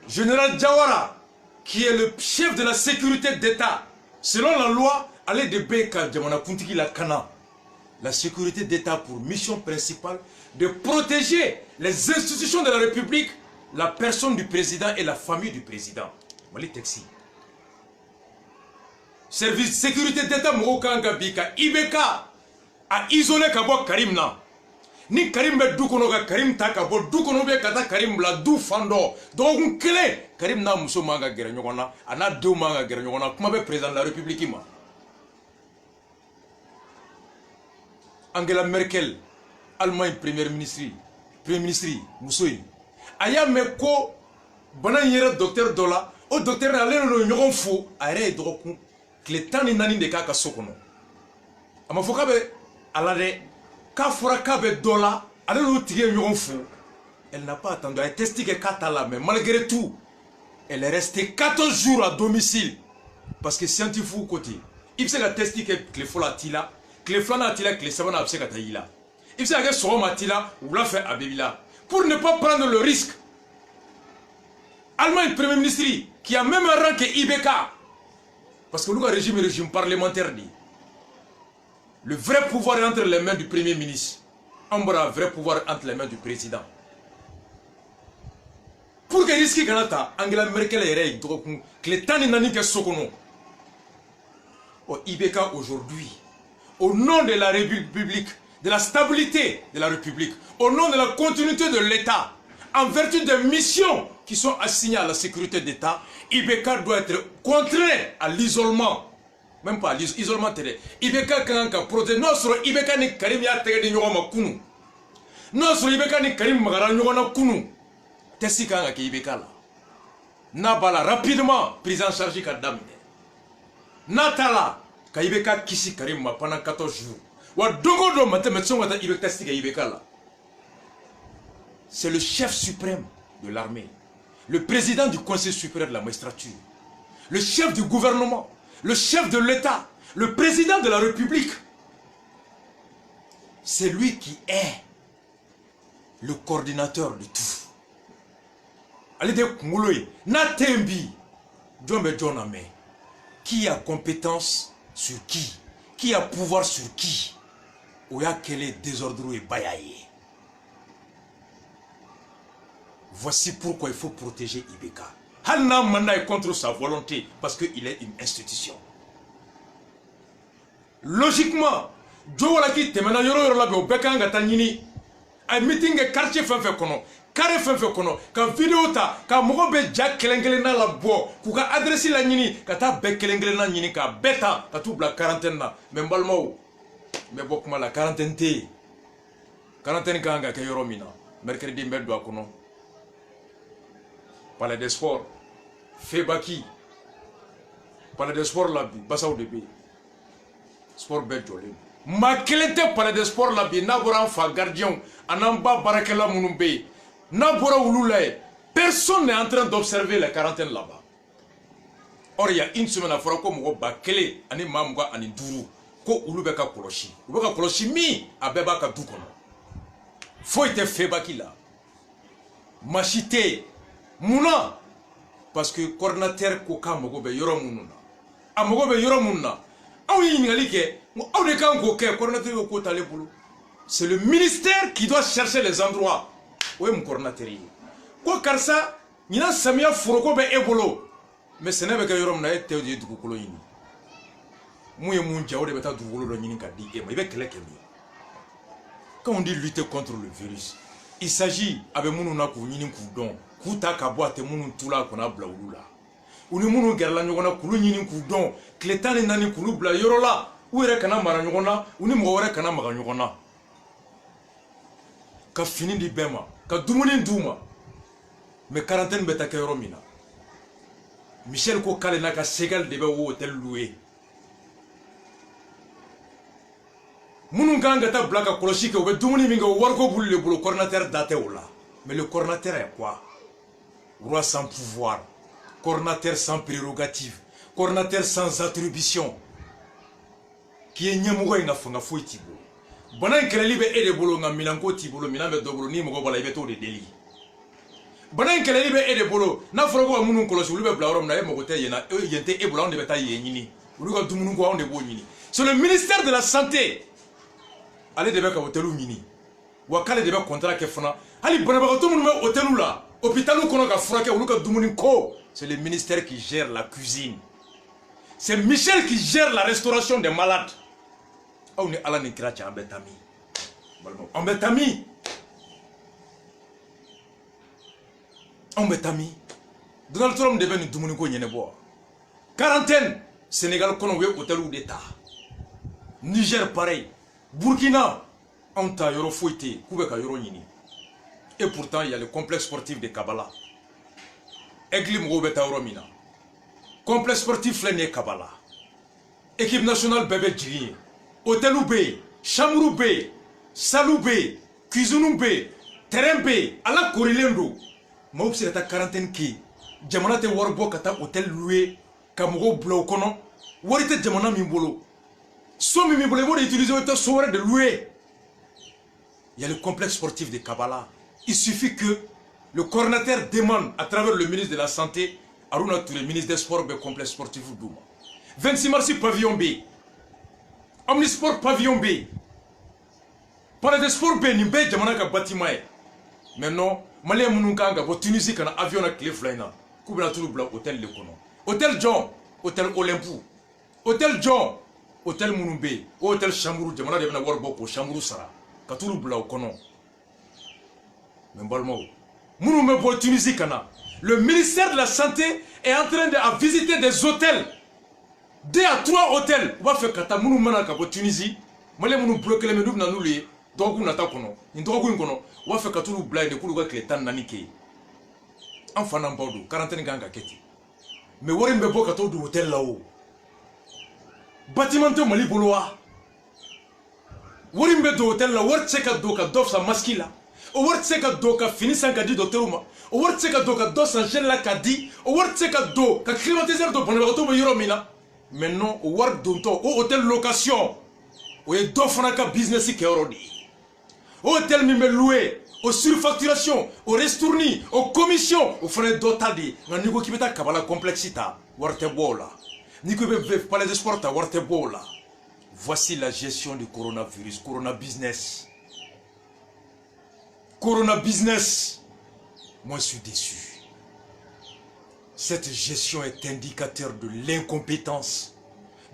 Général Jawara, qui est le chef de la sécurité d'État, selon la loi, allait de Beka Djamana Kuntiki la Kana. La sécurité d'État pour mission principale de protéger les institutions de la République, la personne du président et la famille du président. Mali Texi. Service sécurité d'État Mokanga Bika, Ibeka a isolé Kabo Karim na. Ni Karim be dukono ka Karim takabo dukono be kata Karim la du fando. Donc kele Karim na muso manga gere nyokona, ana deux manga gere nyokona, kuma be président de la République ima. Angela Merkel, Allemagne premier ministre, Moussoui. Aya meko bana yere docteur Dola, o docteur ale no nyogon fou, are droku kletani nani de kaka sokono. Ama foka be alade ka fora ka be Dola, ale no tige nyogon fou. Elle n'a pas attendu, elle a testé que katala mais malgré tout, elle est restée 14 jours à domicile parce que scientifique côté. Il s'est testé que le fola tila Kle flana atila kle sabana abse katayila. Il s'est agé sur matila ou l'a fait à Bébila. Pour ne pas prendre le risque. Allemagne premier ministre qui a même un rang que Ibeka. Parce que le régime parlementaire dit. Le vrai pouvoir est entre les mains du premier ministre. Ambra vrai pouvoir entre les mains du président. Pour que risque kanata Angela Merkel ere droku kle tani nani ke sokono. Oh Ibeka aujourd'hui, au nom de la République, de la stabilité de la République, au nom de la continuité de l'État, en vertu des missions qui sont assignées à la sécurité d'État, Ibeka doit être contraint à l'isolement. Même pas l'isolement télé. Ibeka kanka protéger notre Ibeka ni Karim ya tege di nyoma kunu. Notre Ibeka ni Karim magara nyona kunu. Tessi kanga ki Ibeka la. Nabala rapidement prise en charge ka damine. Natala Ibeka kisi Karim pendant 14 jours. Wa dongo do mate metson wata Ibeka stiga Ibeka la. C'est le chef suprême de l'armée, le président du Conseil supérieur de la magistrature, le chef du gouvernement, le chef de l'État, le président de la République. C'est lui qui est le coordinateur de tout. Allez de Kouloy, Natembi, Djombe Djoname, qui a compétence sur qui a pouvoir sur qui, Oya Kele désordre et bayaye. Voici pourquoi il faut protéger Ibeka. Halna Manda est contre sa volonté parce qu'il est une institution. Logiquement, Djowalaki Temena Yoro Labe Obeka Ngatanyini, un meeting de quartier Fenfe Kono, carré Fenfe Kono, quand vidéo ta, quand Mogobe Jack Kelengelena la bo, pour adresser la Nini, quand ta bec Kelengelena Nini, quand bêta, quand tout la quarantaine, même balmo, mais beaucoup la quarantaine té. Quarantaine Ganga Kayoromina, mercredi Medwa Kono. Palais des sports, Febaki, Palais des sports Labi, Bassaou de B, sport bête jolé. Ma kelente Palais des sports Labi, Nabora Fa gardien, Anamba Barakela Mounoumbe, Nabora Ouloulaye. Personne n'est en train d'observer la quarantaine là-bas. Or, il y a une semaine à Fora comme Roba Kele, Ani Mamga, Ani Dourou, Ko Ulubeka Koloshi. Ulubeka Koloshi mi, Abeba Kadoukono. Faut être Febaki là. Machité. Mouna, parce que coordinateur Koka Mogobe Yoro Mouna. A Mogobe Yoro Mouna. C'est le ministère qui doit chercher les endroits. Où est mon coordinateur? Quoi car ça, il y a Samia Fourokobe Ebolo. Mais ce n'est pas que Yoro Mouna est théorie du Koukolo Yini. Mouye Mounjao de Beta du Volo Yini Kadi et Maïbe Kelekemi. Quand on dit lutter contre le virus, il s'agit avec Mounouna Kounini Koudon. Kuta kabwa te munu tula kona bla ulula. Uni munu gerla nyogona kulu nyini kudon. Kletane nani kulu bla yorola. Uere kana mara nyogona. Uni mwore kana mara nyogona. Ka fini di bema. Ka dumuni nduma. Me quarantaine beta ke yoromina. Michel ko kale na ka segal debe wo hotel loué. Munu ganga ta blaka koloshike obe dumuni minga warko bulle bulo coordinateur date ola. Mais le coordinateur est quoi? Roi sans pouvoir, coordinateur sans prérogative, coordinateur sans attribution. Qui est Nyamugo et Nafanga Fouitibo. Banan Kelalibe et de Bolo, Milanko Tibolo, Milan Dobro, Nimo Balabeto de Deli. Banan Kelalibe et de Bolo, Nafrogo Mounou Kolos, Louis Blaurom, Naemote, Yente et Blanc de Bataille Yeni, Louga Dumungo de Bonini. C'est le ministère de la Santé. Allez de Beka Hotelou Mini. Wakale de Beka contrat Kefana. Ali Bonabato Mounou Hotelou là. Hôpital c'est le ministère qui gère la cuisine. C'est Michel qui gère la restauration des malades. On est à la Nikracha en Betami. En Betami. En Betami. Donald Trump devait nous Doumonico Yenebo. Quarantaine. Sénégal, Konowe, hôtel ou d'État. Niger, pareil. Burkina. Anta, Yoro Fouité. Koubeka, Yoro Yini. Et pourtant, il y a le complexe sportif de Kabbalah. Eglim Robeta Romina. Complexe sportif Flené Kabbalah. Équipe nationale Bébé Djiri. Hôtel Oubé. Chamrou B. Salou B. Cuisinou B. Terrain B. Ala Korilendo. Ma observe ta quarantaine qui. Djamanate Warbo Kata hôtel loué. Kamuro Blaukono. Warite Djamana Mimbolo. Somme Mimbolo utilisé au soirée de loué. Il y a le complexe sportif de Kabbalah. Il suffit que le coordinateur demande à travers le ministre de la Santé, Aruna Touré, ministre des Sports, le complexe sportif Douma. 26 mars, pavillon B. Omnisport, pavillon B. Palais des Sports B, Nimbe, Jamanaka bâtiment. Maintenant, Malé Mounounkanga, au Tunisie, quand avion a clé flaina, Koubla Touloubla, hôtel Le Kono. Hôtel John, hôtel Olympou. Hôtel John, hôtel Mounoumbe, hôtel Chambrou, Jamana de Warbo, Chambrou Sara, Katouloubla au Kono. Le ministère de la Santé est en train de visiter des hôtels. 2 à 3 hôtels. On va faire kata munu manaka pour Tunisie. Malé munu bloquer les menus na nuli. Donc on attend kono. Indrogu kono. On va faire katulu blind kulu ga kletan nanike. Enfant n'ambordo. Quarantaine ganga keti. Mais wari mbebo kato du hôtel là-haut. Bâtiment de Mali boloa. Wari mbedo hôtel là. Wari cheka doka dof sa maskila. O wari tseka do ka fini san ka di docteur ma o wari tseka do ka do san gel la ka di o wari tseka do ka climatiseur do banabagatɔ bɛ yɔrɔ min na maintenant o wari dontɔ o hôtel location o ye dɔ fana ka business kɛyɔrɔ de ye o hôtel min bɛ loué o surfacturation o restourni o commission o fana ye dɔ ta de ye nka n'i ko k'i bɛ taa Kabala complexe ta wari tɛ bɔ o la n'i ko i bɛ palais de sport ta wari tɛ bɔ o la voici la gestion du coronavirus corona business. Corona business. Moi, je suis déçu. Cette gestion est indicateur de l'incompétence,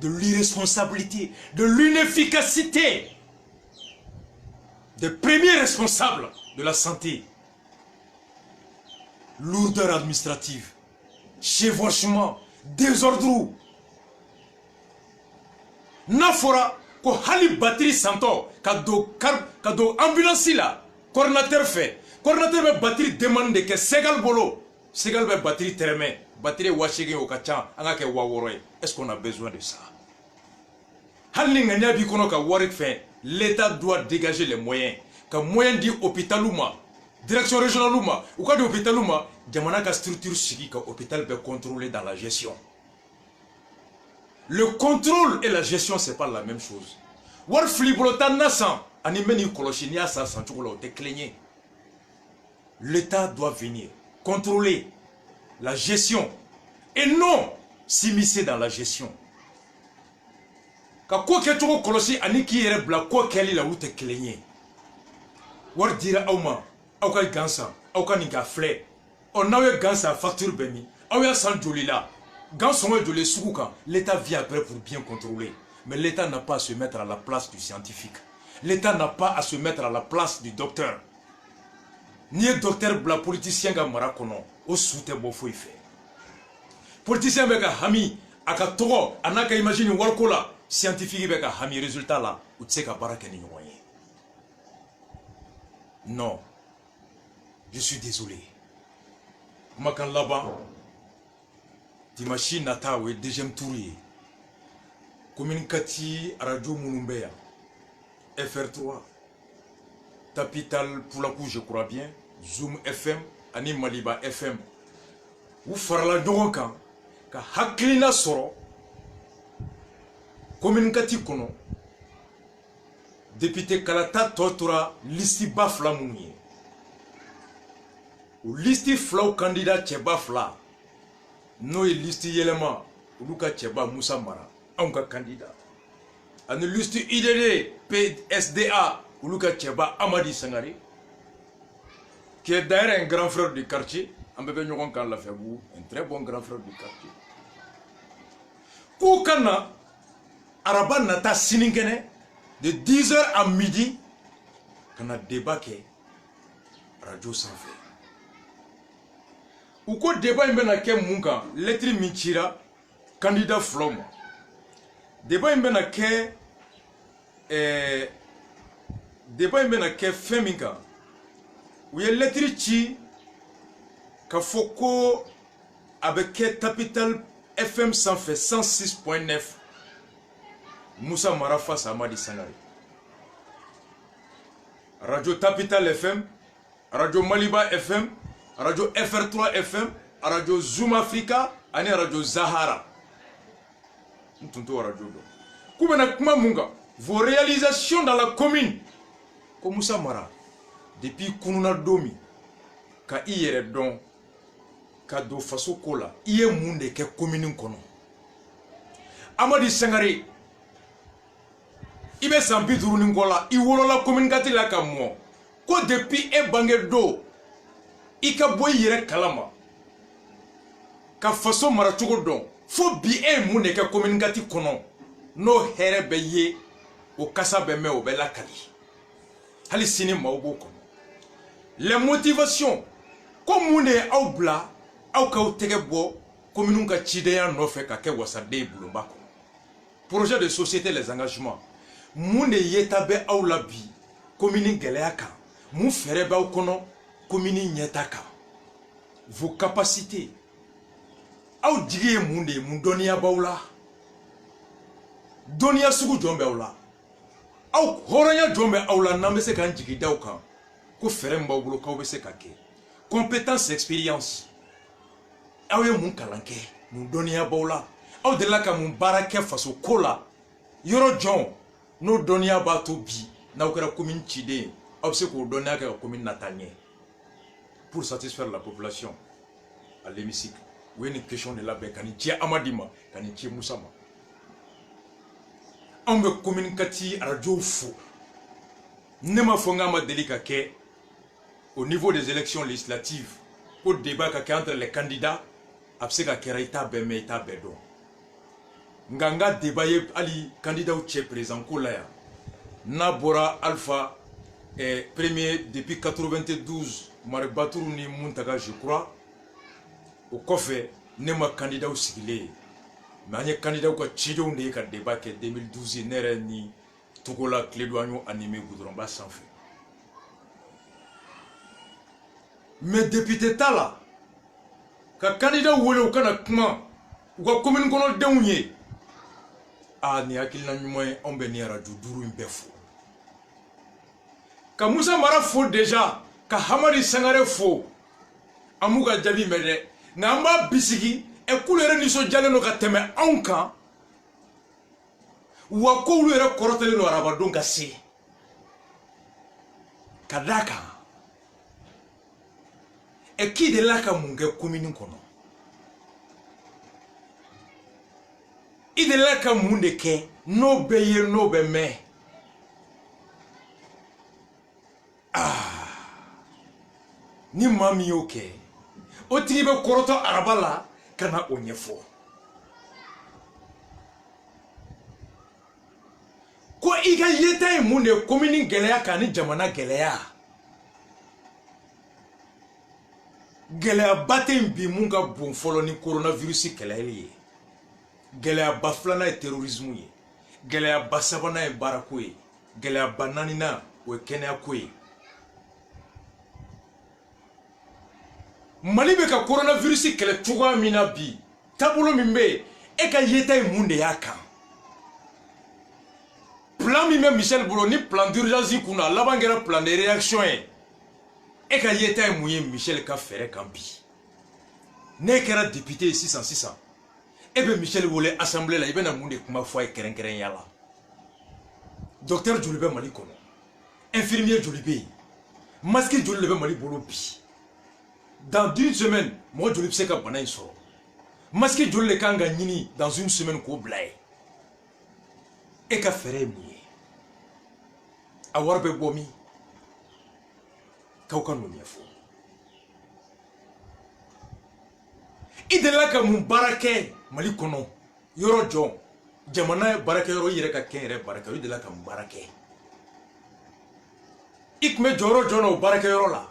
de l'irresponsabilité, de l'inefficacité des premiers responsables de la santé. Lourdeur administrative, chevauchement, désordre. Nafora, ko hali batterie santo, kado ambulance la, coordinateur fait. Coordinateur be batterie demande que Segal Bolo. Segal be batterie terme, batterie washigi au kachan, anga ke wawore. Est-ce qu'on a besoin de ça? Hali nganya bi kono ka warik fait, l'État doit dégager les moyens. Ka moyen di hôpitaluma, direction régionale luma, ou ka di hôpitaluma, jamana ka structure sigi ka hôpital be contrôler dans la gestion. Le contrôle et la gestion, c'est pas la même chose. War flibrotan nasan, animeni kolochinia sa sanchukula te cligné. L'État doit venir contrôler la gestion et non s'immiscer dans la gestion. Ka ko ke toko kolosi ani ki yere bla ko keli la wute cligné. War dira awma, awka gansa, awka ninka flé. On a eu gansa facture bemi, awya san jolila. L'État vient après pour bien contrôler. Mais l'État n'a pas à se mettre à la place du scientifique. L'État n'a pas à se mettre à la place du docteur. Ni le docteur, la politicien qui marakono, au soutien bon faut y faire. Politicien qui a hami, aka togo, anaka imagine walkola, scientifique qui a hami résultat là, ou tse ka baraka ni nyoye. Non, je suis désolé. Makan là-bas. Dimashi Natawe, deuxième tour. Communicati Radio Mouloumbéa, FR3, Tapital Poulakou, je crois bien, Zoom FM, Ani Maliba FM. Ou Farla Doronkan, ka Haklina Soro, Communicati Kono, député Kalata Tortura, Listi Bafla Mounier, ou Listi Flau candidat Tchebafla. Nous liste yelema Luka Tcheba Moussa Mara, un candidat. On liste IDD PSDA Luka Tcheba Amadi Sangari, qui est d'ailleurs un grand frère du quartier. On peut venir quand l'a fait un très bon grand frère du quartier. Koukana Araban Nata Siningene de 10h à midi, qu'on a débarqué Radio Sans Fait. Ou quoi débat imbena ke munka lettre michira candidat flom débat imbena ke feminka ou ye lettre chi ka foko avec Capital FM sans fait 106.9 Moussa Marafa Samadi Sangari Radio Capital FM Radio Maliba FM Radio FR3 FM, Radio Zoom Africa, et Radio Zahara. Vos réalisations dans la commune, comme ça Mara, depuis Kununa Domi, ka iere don, ka do faso kola, iye munde ke commune kono. Amadi Sangare, ibe sampi duruningola, iwolo la commune katila kamo, ko depuis e bange do. Ika boy yere kalama ka faso mara cogo don fo bi e mun ne ka communicati kono no here be ye o kasa be me o be lakali hali sini mawbo kono les motivations comme mun ne aw bla aw ka tege bo commune ka cideya no fe ka ke wasade bulumba ko projet de société les engagements mun ne yeta be aw labi commune geleya kan mun fere be aw kono commune Nyetaka, vos capacités, aw jigi munde mun doniya bawla, doniya sugu jombe awla, aw horanya jombe awla nambe se kan jigi daw kan, ko fere mbawbulo kaw be se kake, compétence expérience, aw ye mun kalanke, mun doniya bawla, aw de la ka mun barake faso kola, yoro jon, no doniya ba to bi, na ukera commune chide, aw se ko doniya ka commune natanye. Pour satisfaire la population à l'hémicycle. Ou une question de la baie, quand il y a Amadima, quand il y a Moussama. On veut communiquer à radio fou. Nema fonga ma délicat au niveau des élections législatives ko débat ka kɛ entre les candidats a bɛ se ka kɛra i t'a bɛɛ mɛn i t'a bɛɛ dɔn nka n ka débat ye hali candidat cɛ président ko la yan n'a bɔra Alpha premier depuis 92 Mari Baturu ni Muntaga je crois o kɔfɛ ne ma candidat sigilen ye mais an ye candidat ka cidenw de ye ka débat kɛ 2012 ne yɛrɛ ni Togola tile don an y'o animé goudronba sanfɛ mais député ta la ka candidat wele u kana kuma u ka commune kɔnɔdenw ye ni hakilina ɲuman ye anw bɛ ni radio 5 in bɛɛ fo ka Musa Mara fo déjà ka Hamadi Sangare fo an b'u ka jaabi mɛn dɛ nka an b'a bisigi k'olu yɛrɛ nisɔndiyalen don ka tɛmɛ anw kan wa k'olu yɛrɛ kɔrɔtɛlen don arabadenw ka se ka d'a kan k'i delila ka mun kɛ commune kɔnɔ i delila ka mun de kɛ n'o bɛ ye n'o bɛ mɛn ni maa min y'o kɛ o tigi bɛ kɔrɔtɔ araba la ka na o ɲɛfɔ ko i ka yeta ye mun de ye commune gɛlɛya kan ni jamana gɛlɛya gɛlɛyaba tɛ yen bi mun ka bon fɔlɔ ni coronavirus kɛlɛli ye gɛlɛyaba filanan ye terrorisme ye gɛlɛyaba sabanan ye baarako ye gɛlɛyaba naaninan o ye kɛnɛyako ye Mali bɛ ka coronavirus kɛlɛ cogoya min na bi taabolo min bɛ yen e ka yeta ye mun de y'a kan plan min bɛ Michel bolo ni plan d'urgence kunna a laban kɛra plan de réaction ye e ka yeta ye mun ye Michel ka fɛɛrɛ kan bi ne kɛra député ye sisan e bɛ Michel wele assemblée la i bɛna mun de kuma fɔ a ye kɛrɛnkɛrɛnya la docteur joli bɛ Mali kɔnɔ infirmier joli bɛ yen masque joli de bɛ Mali bolo bi dans une semaine mɔgɔ joli bɛ se ka bana in sɔrɔ masque joli de kan ka ɲini dans une semaine k'o bila ye e ka fɛɛrɛ ye mun ye a wari bɛ bɔ min k'aw ka n'o ɲɛfɔ i delila ka mun baara kɛ Mali kɔnɔ yɔrɔ jɔn jamana baarakɛyɔrɔ i yɛrɛ ka kɛ yɛrɛ baarakɛyɔrɔ i delila ka mun baara kɛ i tun bɛ jɔyɔrɔ jɔn na o baarakɛyɔrɔ la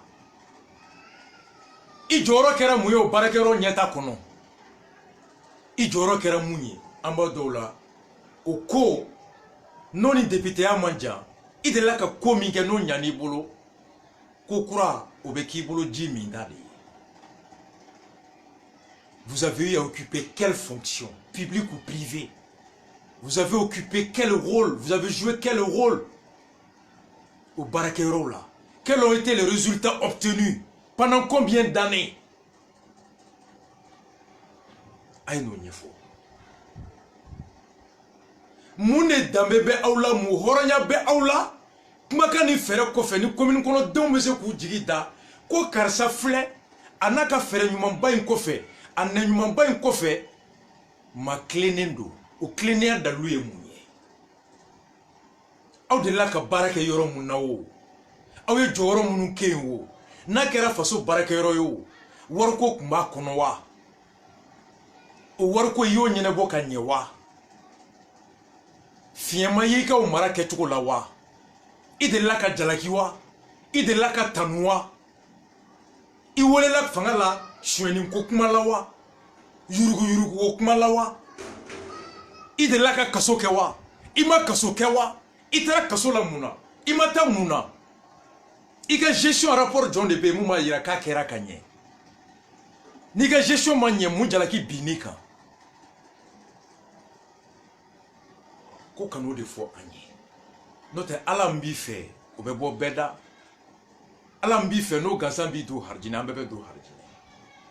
i jɔyɔrɔ kɛra mun ye o baarakɛyɔrɔ ɲɛta kɔnɔ i jɔyɔrɔ kɛra mun ye an b'a dɔw la o ko n'o ni députéya man jan i delila ka ko min kɛ n'o ɲan'i bolo ko kura o bɛ k'i bolo ji min da de ye vous avez eu à occuper quelle fonction publique ou privée vous avez occupé quel rôle vous avez joué quel rôle au baarakɛyɔrɔw la quels ont été les résultats obtenus pendant combien d'années a ye n'o ɲɛfɔ mun de danbe bɛ aw la mun hɔrɔnya bɛ aw la kumakan ni fɛɛrɛ kɔfɛ ni commune kɔnɔdenw bɛ se k'u jigi da ko karisa filɛ a n'a ka fɛɛrɛ ɲumanba in kɔfɛ a naɲumanba in kɔfɛ ma tilennen don o tilennenya dalilu ye mun ye aw delila ka baara kɛ yɔrɔ mun na o aw ye jɔyɔrɔ minnu kɛ yen o n'a kɛra faso baarakɛyɔrɔ ye o wariko tun b'a kɔnɔ wa o wariko i y'o ɲɛnabɔ ka ɲɛ wa fiɲɛ ma ye i ka o mara kɛcogo la wa i delila ka jalaki wa i delila ka tanu wa i welela fanga la suɲɛni ko kuma la wa yurugu ko kuma la wa i delila ka kaso kɛ wa i ma kaso kɛ wa i taara kaso la mun na i ma taa mun na i ka gestion rapport jɔn de bɛ yen mun b'a yira k'a kɛra ka ɲɛ n'i ka gestion ma ɲɛ mun jalaki binn'i kan ko kan'o de fɔ an ye n'o tɛ ala min b'i fɛ o bɛ bɔ bɛɛ da ala min b'i fɛ n'o gansan b'i don harijinɛ an bɛɛ bɛ don harijinɛ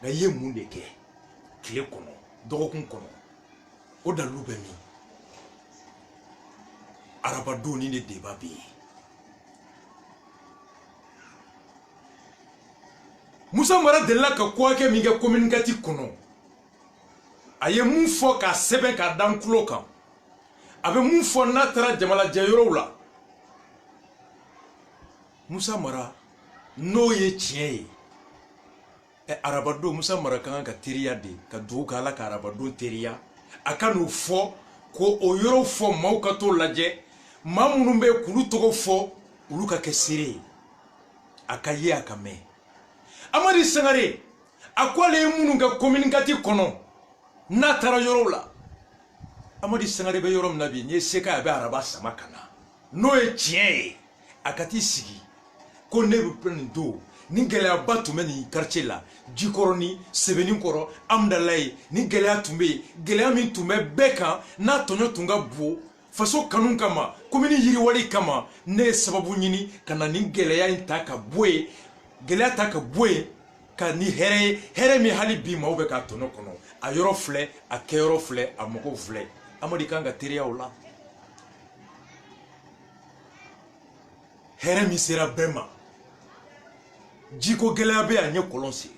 nka i ye mun de kɛ tile kɔnɔ dɔgɔkun kɔnɔ o dalilu bɛ min arabadon ni de débat bɛ yen Musa Mara delila ka ko hakɛ min kɛ communiqué kɔnɔ a ye mun fɔ k'a sɛbɛn k'a da n tulo kan a bɛ mun fɔ n'a taara jamalajɛyɔrɔw la Musa Mara n'o ye tiɲɛ ye arabadon Musa Mara kan ka teriya de ka dugawu kɛ Ala ka arabadon teriya a ka n'o fɔ ko o yɔrɔ fɔ maaw ka t'o lajɛ maa minnu bɛ k'olu tɔgɔ fɔ olu ka kɛ seere ye a ka ye a ka mɛn Amadi Sangare a ko ale ye minnu kɛ communiqué kɔnɔ n'a taara yɔrɔw la Amadi Sangare bɛ yɔrɔ min na bi n'i ye se k'a ye a bɛ araba sama ka na n'o ye tiɲɛ ye a ka t'i sigi ko ne bɛ nin don ni gɛlɛyaba tun bɛ nin quartier la Jikɔrɔ ni Sɛbɛninkɔrɔ Amudalayi ni gɛlɛya tun bɛ yen gɛlɛya min tun bɛ bɛɛ kan n'a tɔɲɔ tun ka bon faso kanu kama commune yiriwali kama ne ye sababu ɲini ka na ni gɛlɛya in ta ka bɔ yen gɛlɛya ta ka bɔ yen ka ni hɛrɛ ye hɛrɛ min hali bi maaw bɛ k'a tɔɲɔ kɔnɔ a yɔrɔ filɛ a kɛyɔrɔ filɛ a mɔgɔw filɛ Amadi kan ka teriya o la hɛrɛ min sera bɛɛ ma jiko gɛlɛya bɛ a ɲɛ kɔlɔn sen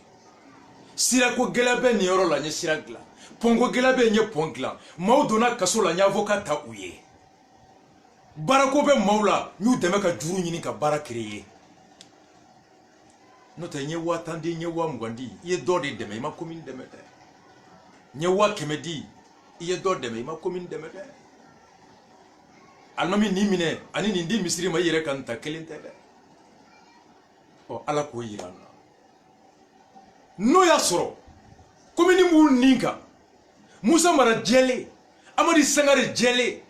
sirako gɛlɛya bɛ nin yɔrɔ la n ye sira dilan pɔnko gɛlɛya bɛ n ye pɔn dilan maaw donna kaso la n y'a fɔ ka ta u ye baarako bɛ maaw la n y'u dɛmɛ ka juru ɲini ka baara créer n'o tɛ n ye 50 di n ye 20 di i ye dɔ de dɛmɛ i ma commune dɛmɛ dɛ n ye 100 di i ye dɔ dɛmɛ i ma commune dɛmɛ dɛ alimami nin minɛ ani nin di misiri ma i yɛrɛ ka nin ta kelen tɛ dɛ Ala k'o yira an na n'o y'a sɔrɔ commune b'u nin kan Musa Mara jɛlen Amadi Sangare jɛlen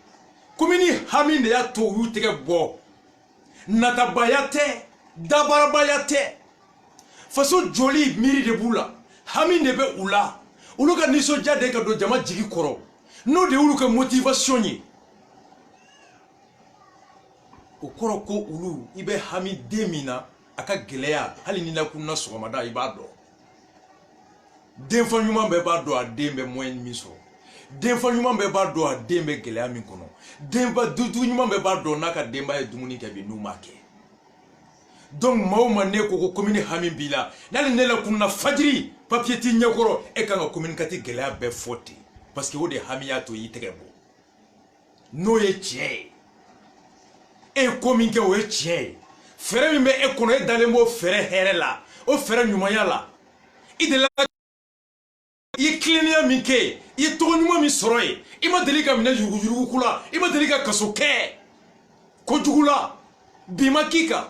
commune hami de y'a to u y'u tɛgɛ bɔ natabaya tɛ dabarabaya tɛ faso joli miiri de b'u la hami de bɛ u la olu ka nisɔndiya de ka don jama jigi kɔrɔ n'o de y'olu ka motivation ye o kɔrɔ ko olu i bɛ hami den min na a ka gɛlɛya hali ni lakunna sɔgɔmada i b'a dɔn denfa ɲuman bɛɛ b'a dɔn a den bɛ moyen min sɔrɔ denfa ɲuman bɛɛ b'a dɔn a den bɛ gɛlɛya min kɔnɔ denba dutigi ɲuman bɛɛ b'a dɔn n'a ka denba ye dumuni kɛ bi n'u m'a kɛ donc maa o maa ne ko ko commune hami b'i la n'ale ne lakunna fajiri papier t'i ɲɛkɔrɔ e kan ka communiqué gɛlɛya bɛɛ fɔ ten parce que o de hami y'a to i tɛgɛ bɔ n'o ye tiɲɛ ye e ye ko min kɛ o ye tiɲɛ ye fɛrɛ min bɛ e kɔnɔ e dalen b'o fɛrɛ hɛrɛ la o fɛrɛ ɲumanya la i delila i ye kilennenya min kɛ i ye tɔgɔ ɲuman min sɔrɔ yen i ma deli ka minɛ yuruguyurugu la i ma deli ka kaso kɛ kojugu la bi ma k'i kan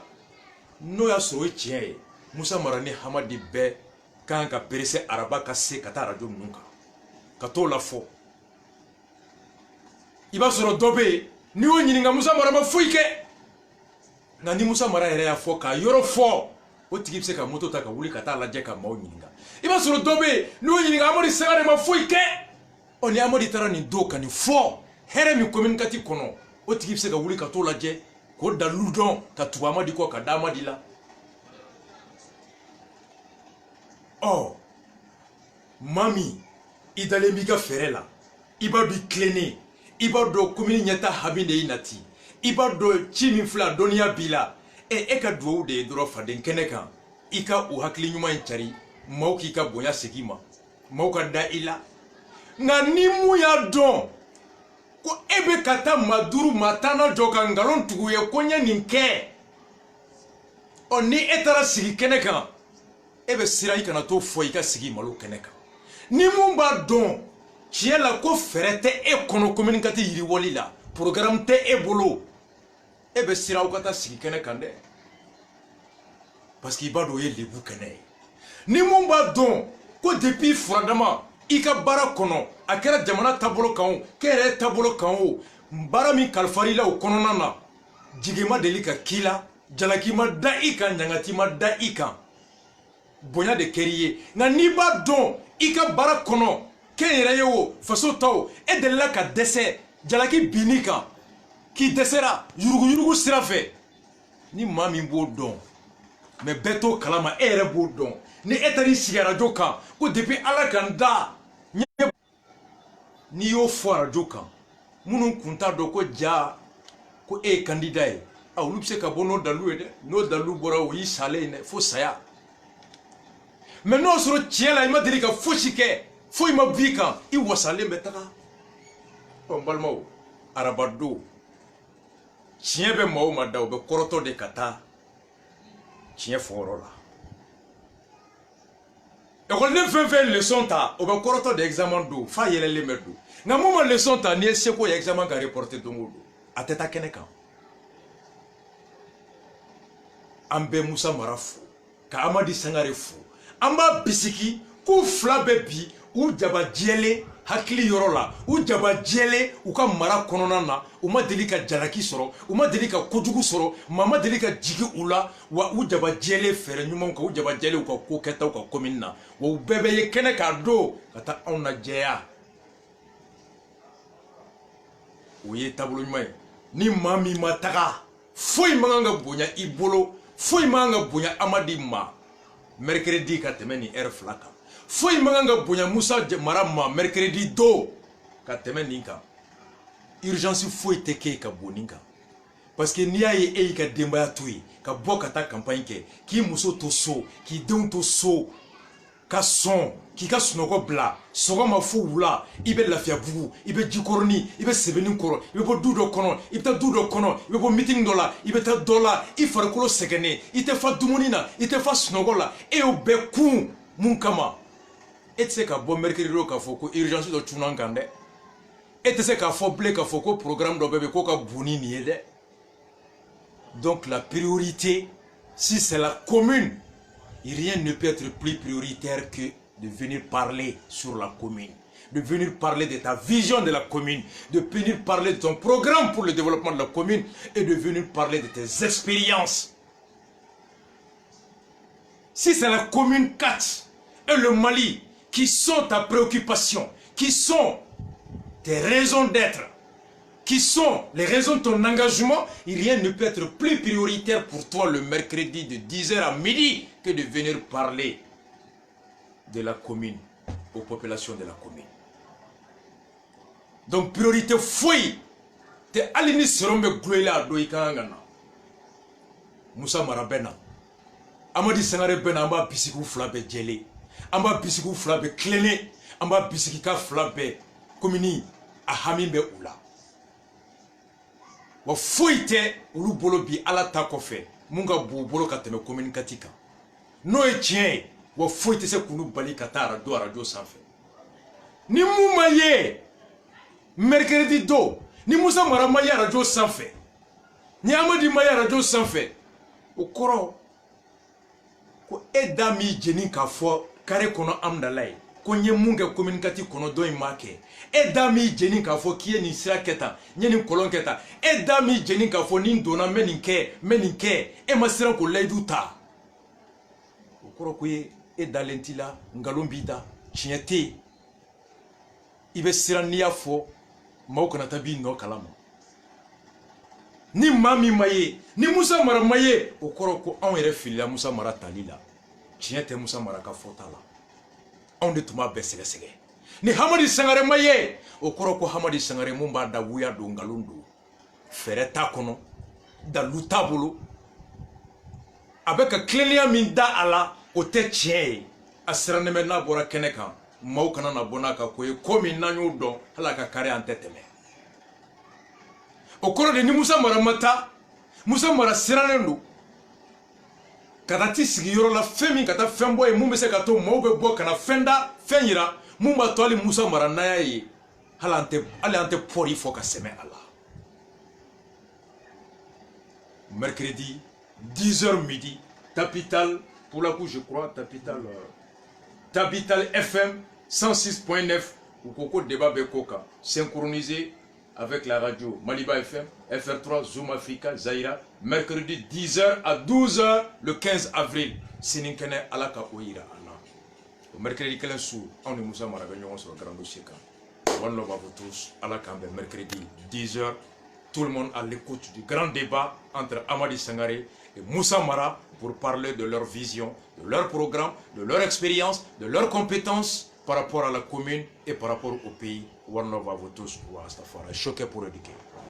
n'o y'a sɔrɔ o ye tiɲɛ ye Musa Mara ni Hamadi bɛɛ kan ka perese araba ka se ka taa arajo ninnu kan ka t'o la fɔ i b'a sɔrɔ dɔ bɛ yen n'i y'o ɲininka Musa Mara ma foyi kɛ nka ni Musa Mara yɛrɛ y'a fɔ k'a yɔrɔ fɔ o tigi bɛ se ka moto ta ka wuli ka taa lajɛ ka maaw ɲininka i b'a sɔrɔ dɔ bɛ yen n'o ɲininka Amadi Sangare ma foyi kɛ ɔ ni Amadi taara nin don ka nin fɔ hɛrɛ min communiqué kɔnɔ o tigi bɛ se ka wuli ka t'o lajɛ k'o dalilu dɔn ka tugu Amadi kɔ ka da Amadi la ɔ maa min i dalen b'i ka fɛrɛ la i b'a dɔn i tilennen i b'a dɔn commune ɲɛta hami de y'i nati i b'a dɔn ci min filɛ dɔnniya b'i la e ka duwawu de ye dɔrɔn faden kɛnɛ kan i ka o hakili ɲuman in cari maaw k'i ka bonya segin ma maaw ka da i la nka ni mun y'a dɔn ko e bɛ ka taa maa duuru maa tan na jɔ ka nkalon tugu ye ko n ye nin kɛ ɔ ni e taara sigi kɛnɛ kan e bɛ siran i kana t'o fɔ i ka sigi malo kɛnɛ kan ni mun b'a dɔn tiɲɛ la ko fɛrɛ tɛ e kɔnɔ communiqué yiriwali la programme tɛ e bolo e bɛ siran aw ka taa sigi kɛnɛ kan dɛ parce que i b'a dɔn o ye lebu kɛnɛ ye ni mun b'a dɔn ko depuis furadama i ka baara kɔnɔ a kɛra jamana taabolo kan o kɛyɛrɛ taabolo kan o baara min kalifar'i la o kɔnɔna na jigi ma deli ka k'i la jalaki ma da i kan ɲangati ma da i kan bonya de kɛr'i ye nka n'i b'a dɔn i ka baara kɔnɔ kɛnyɛrɛ ye o faso ta o e delila ka dɛsɛ jalaki bin'i kan k'i dɛsɛra yuruguyurugu sira fɛ ni maa min b'o dɔn mais bɛɛ t'o kalama e yɛrɛ b'o dɔn ni e taar'i sigi arajo kan ko depuis ala kan da n'i y'o fɔ arajo kan minnu kun t'a dɔn ko ja ko e ye candidat ye olu bɛ se ka bɔ n'o dalilu ye dɛ n'o dalilu bɔra o y'i salen ye dɛ fo saya mais n'o sɔrɔ tiɲɛ la i ma deli ka fosi kɛ foyi ma b'i kan i wasalen bɛ taga ɔ n balimaw arabadon tiɲɛ bɛ maa o maa da o bɛ kɔrɔtɔ de ka taa tiɲɛ fɔ yɔrɔ la école fait leçon ta au bɛ kɔrɔtɔ de examen do fa yɛlɛlen bɛ do nka mun ma leçon ta n'i ye seko ye examen ka reporter don o don a tɛ taa kɛnɛ kan an bɛ Musa Mara fo ka Amadi Sangare fo an b'a bisiki k'u fila bɛ bi u jaba jɛlen hakili yɔrɔ la u jaba jɛlen u ka mara kɔnɔna na u ma deli ka jalaki sɔrɔ u ma deli ka kojugu sɔrɔ maa ma deli ka jigi u la wa u jaba jɛlen fɛɛrɛ ɲumanw kan u jaba jɛlen u ka ko kɛtaw ka commune na wa u bɛɛ bɛ ye kɛnɛ k'a don ka taa anw lajɛya o ye taabolo ɲuman ye ni maa min ma taga foyi man kan ka bonya i bolo foyi man kan ka bonya Amadi ma mercredi ka tɛmɛ ni heure fila kan foyi man kan ka bonya Musa Mara ma mercredi do ka tɛmɛ nin kan urgence foyi tɛ kɛ ka bon nin kan parce que n'i y'a ye e y'i ka denbaya to yen ka bɔ ka taa campagne kɛ k'i muso to so k'i denw to so ka sɔn k'i ka sunɔgɔ bila sɔgɔma fo wula i bɛ Lafiyabugu i bɛ Jikɔrɔni i bɛ Sɛbɛnnikɔrɔ i bɛ bɔ du dɔ kɔnɔ i bɛ taa du dɔ kɔnɔ i bɛ bɔ meeting dɔ la i bɛ taa dɔ la i farikolo sɛgɛnnen i tɛ fa dumuni na i tɛ fa sunɔgɔ la e y'o bɛɛ kun mun kama e tɛ se ka bɔ mercredi k'a fɔ ko urgence dɔ cunna kan dɛ e tɛ se k'a fɔ bilen k'a fɔ ko programme dɔ bɛ yen ko ka bon ni nin ye dɛ donc la priorité si c'est la commune rien ne peut être plus prioritaire que de venir parler sur la commune, de venir parler de ta vision de la commune, de venir parler de ton programme pour le développement de la commune et de venir parler de tes expériences. Si c'est la commune 4 et le Mali qui sont ta préoccupation, qui sont tes raisons d'être, qui sont les raisons de ton engagement, rien ne peut être plus prioritaire pour toi le mercredi de 10h à midi que de venir parler de la commune, aux populations de la commune. Donc priorité fouille, te alini serombe gouela doikangana. Musa Mara bena, Amadi Sangare bena amba bisiku flabe djele, amba bisiku flabe klene, amba bisikika flabe komini ahamimbe ula. Wa foite ulu bolo bi ala ta kofe munga bu bolo ka teme communicatika no e tien wa foite se kunu bali katara do radio sanfɛ ni mu maye mercredi do ni Musa Mara maye radio sanfɛ ni Amadi maye radio sanfɛ o kɔrɔ ko eda mi jeni ka fɔ kare kono amdalai ko nye munga communicati kono do imake e dami jeni ka fo kiye ni sira keta nye ni kolon keta e dami jeni ka fo ni dona meninke e masira ko laidu ta okoro ko ye e dalentila ngalombida chiete ibe sira ni afo maukana tabi no kalama ni mami maye ni Musa Mara maye okoro ko an yɛrɛ filila Musa Mara talila chiete Musa Mara ka fota la on de tuma bɛ sɛgɛsɛgɛ ni Hamadi Sangare maye o kɔrɔ ko Hamadi Sangare mun b'a da wuya don ngalon don fɛrɛ t'a kɔnɔ dalu t'a bolo a bɛ ka tilennenya min da a la o tɛ tiɲɛ ye a sirannen bɛ n'a bɔra kɛnɛ kan maaw kana na bɔ n'a ka ko ye ko min n'an y'o dɔn hali a ka kari an tɛ tɛmɛ o kɔrɔ de ni Musa Mara ma taa Musa Mara sirannen don ka taa ti sigi yɔrɔ la fɛn min ka taa fɛn bɔ ye mun bɛ se ka to maaw bɛ bɔ ka na fɛn da fɛn yira mun b'a to hali Musa Mara n'a y'a ye hali an tɛ pɔri fɔ ka sɛmɛ a la mercredi 10h midi Tapital pour la coup je crois Tapital FM 106.9 ou Koko débat Bekoka synchronisé avec la radio Maliba FM, FR3, Zoom Africa, Zaira, mercredi 10h à 12h le 15 avril. Sininkene Alaka Oira Anna. Au mercredi 15 sous, on est Musa Mara sur le grand dossier. One love à vous tous. Alaka mercredi 10h. Tout le monde à l'écoute du grand débat entre Amadi Sangare et Musa Mara pour parler de leur vision, de leur programme, de leur expérience, de leurs compétences par rapport à la commune et par rapport au pays. One love à vous tous. Choqué pour éduquer.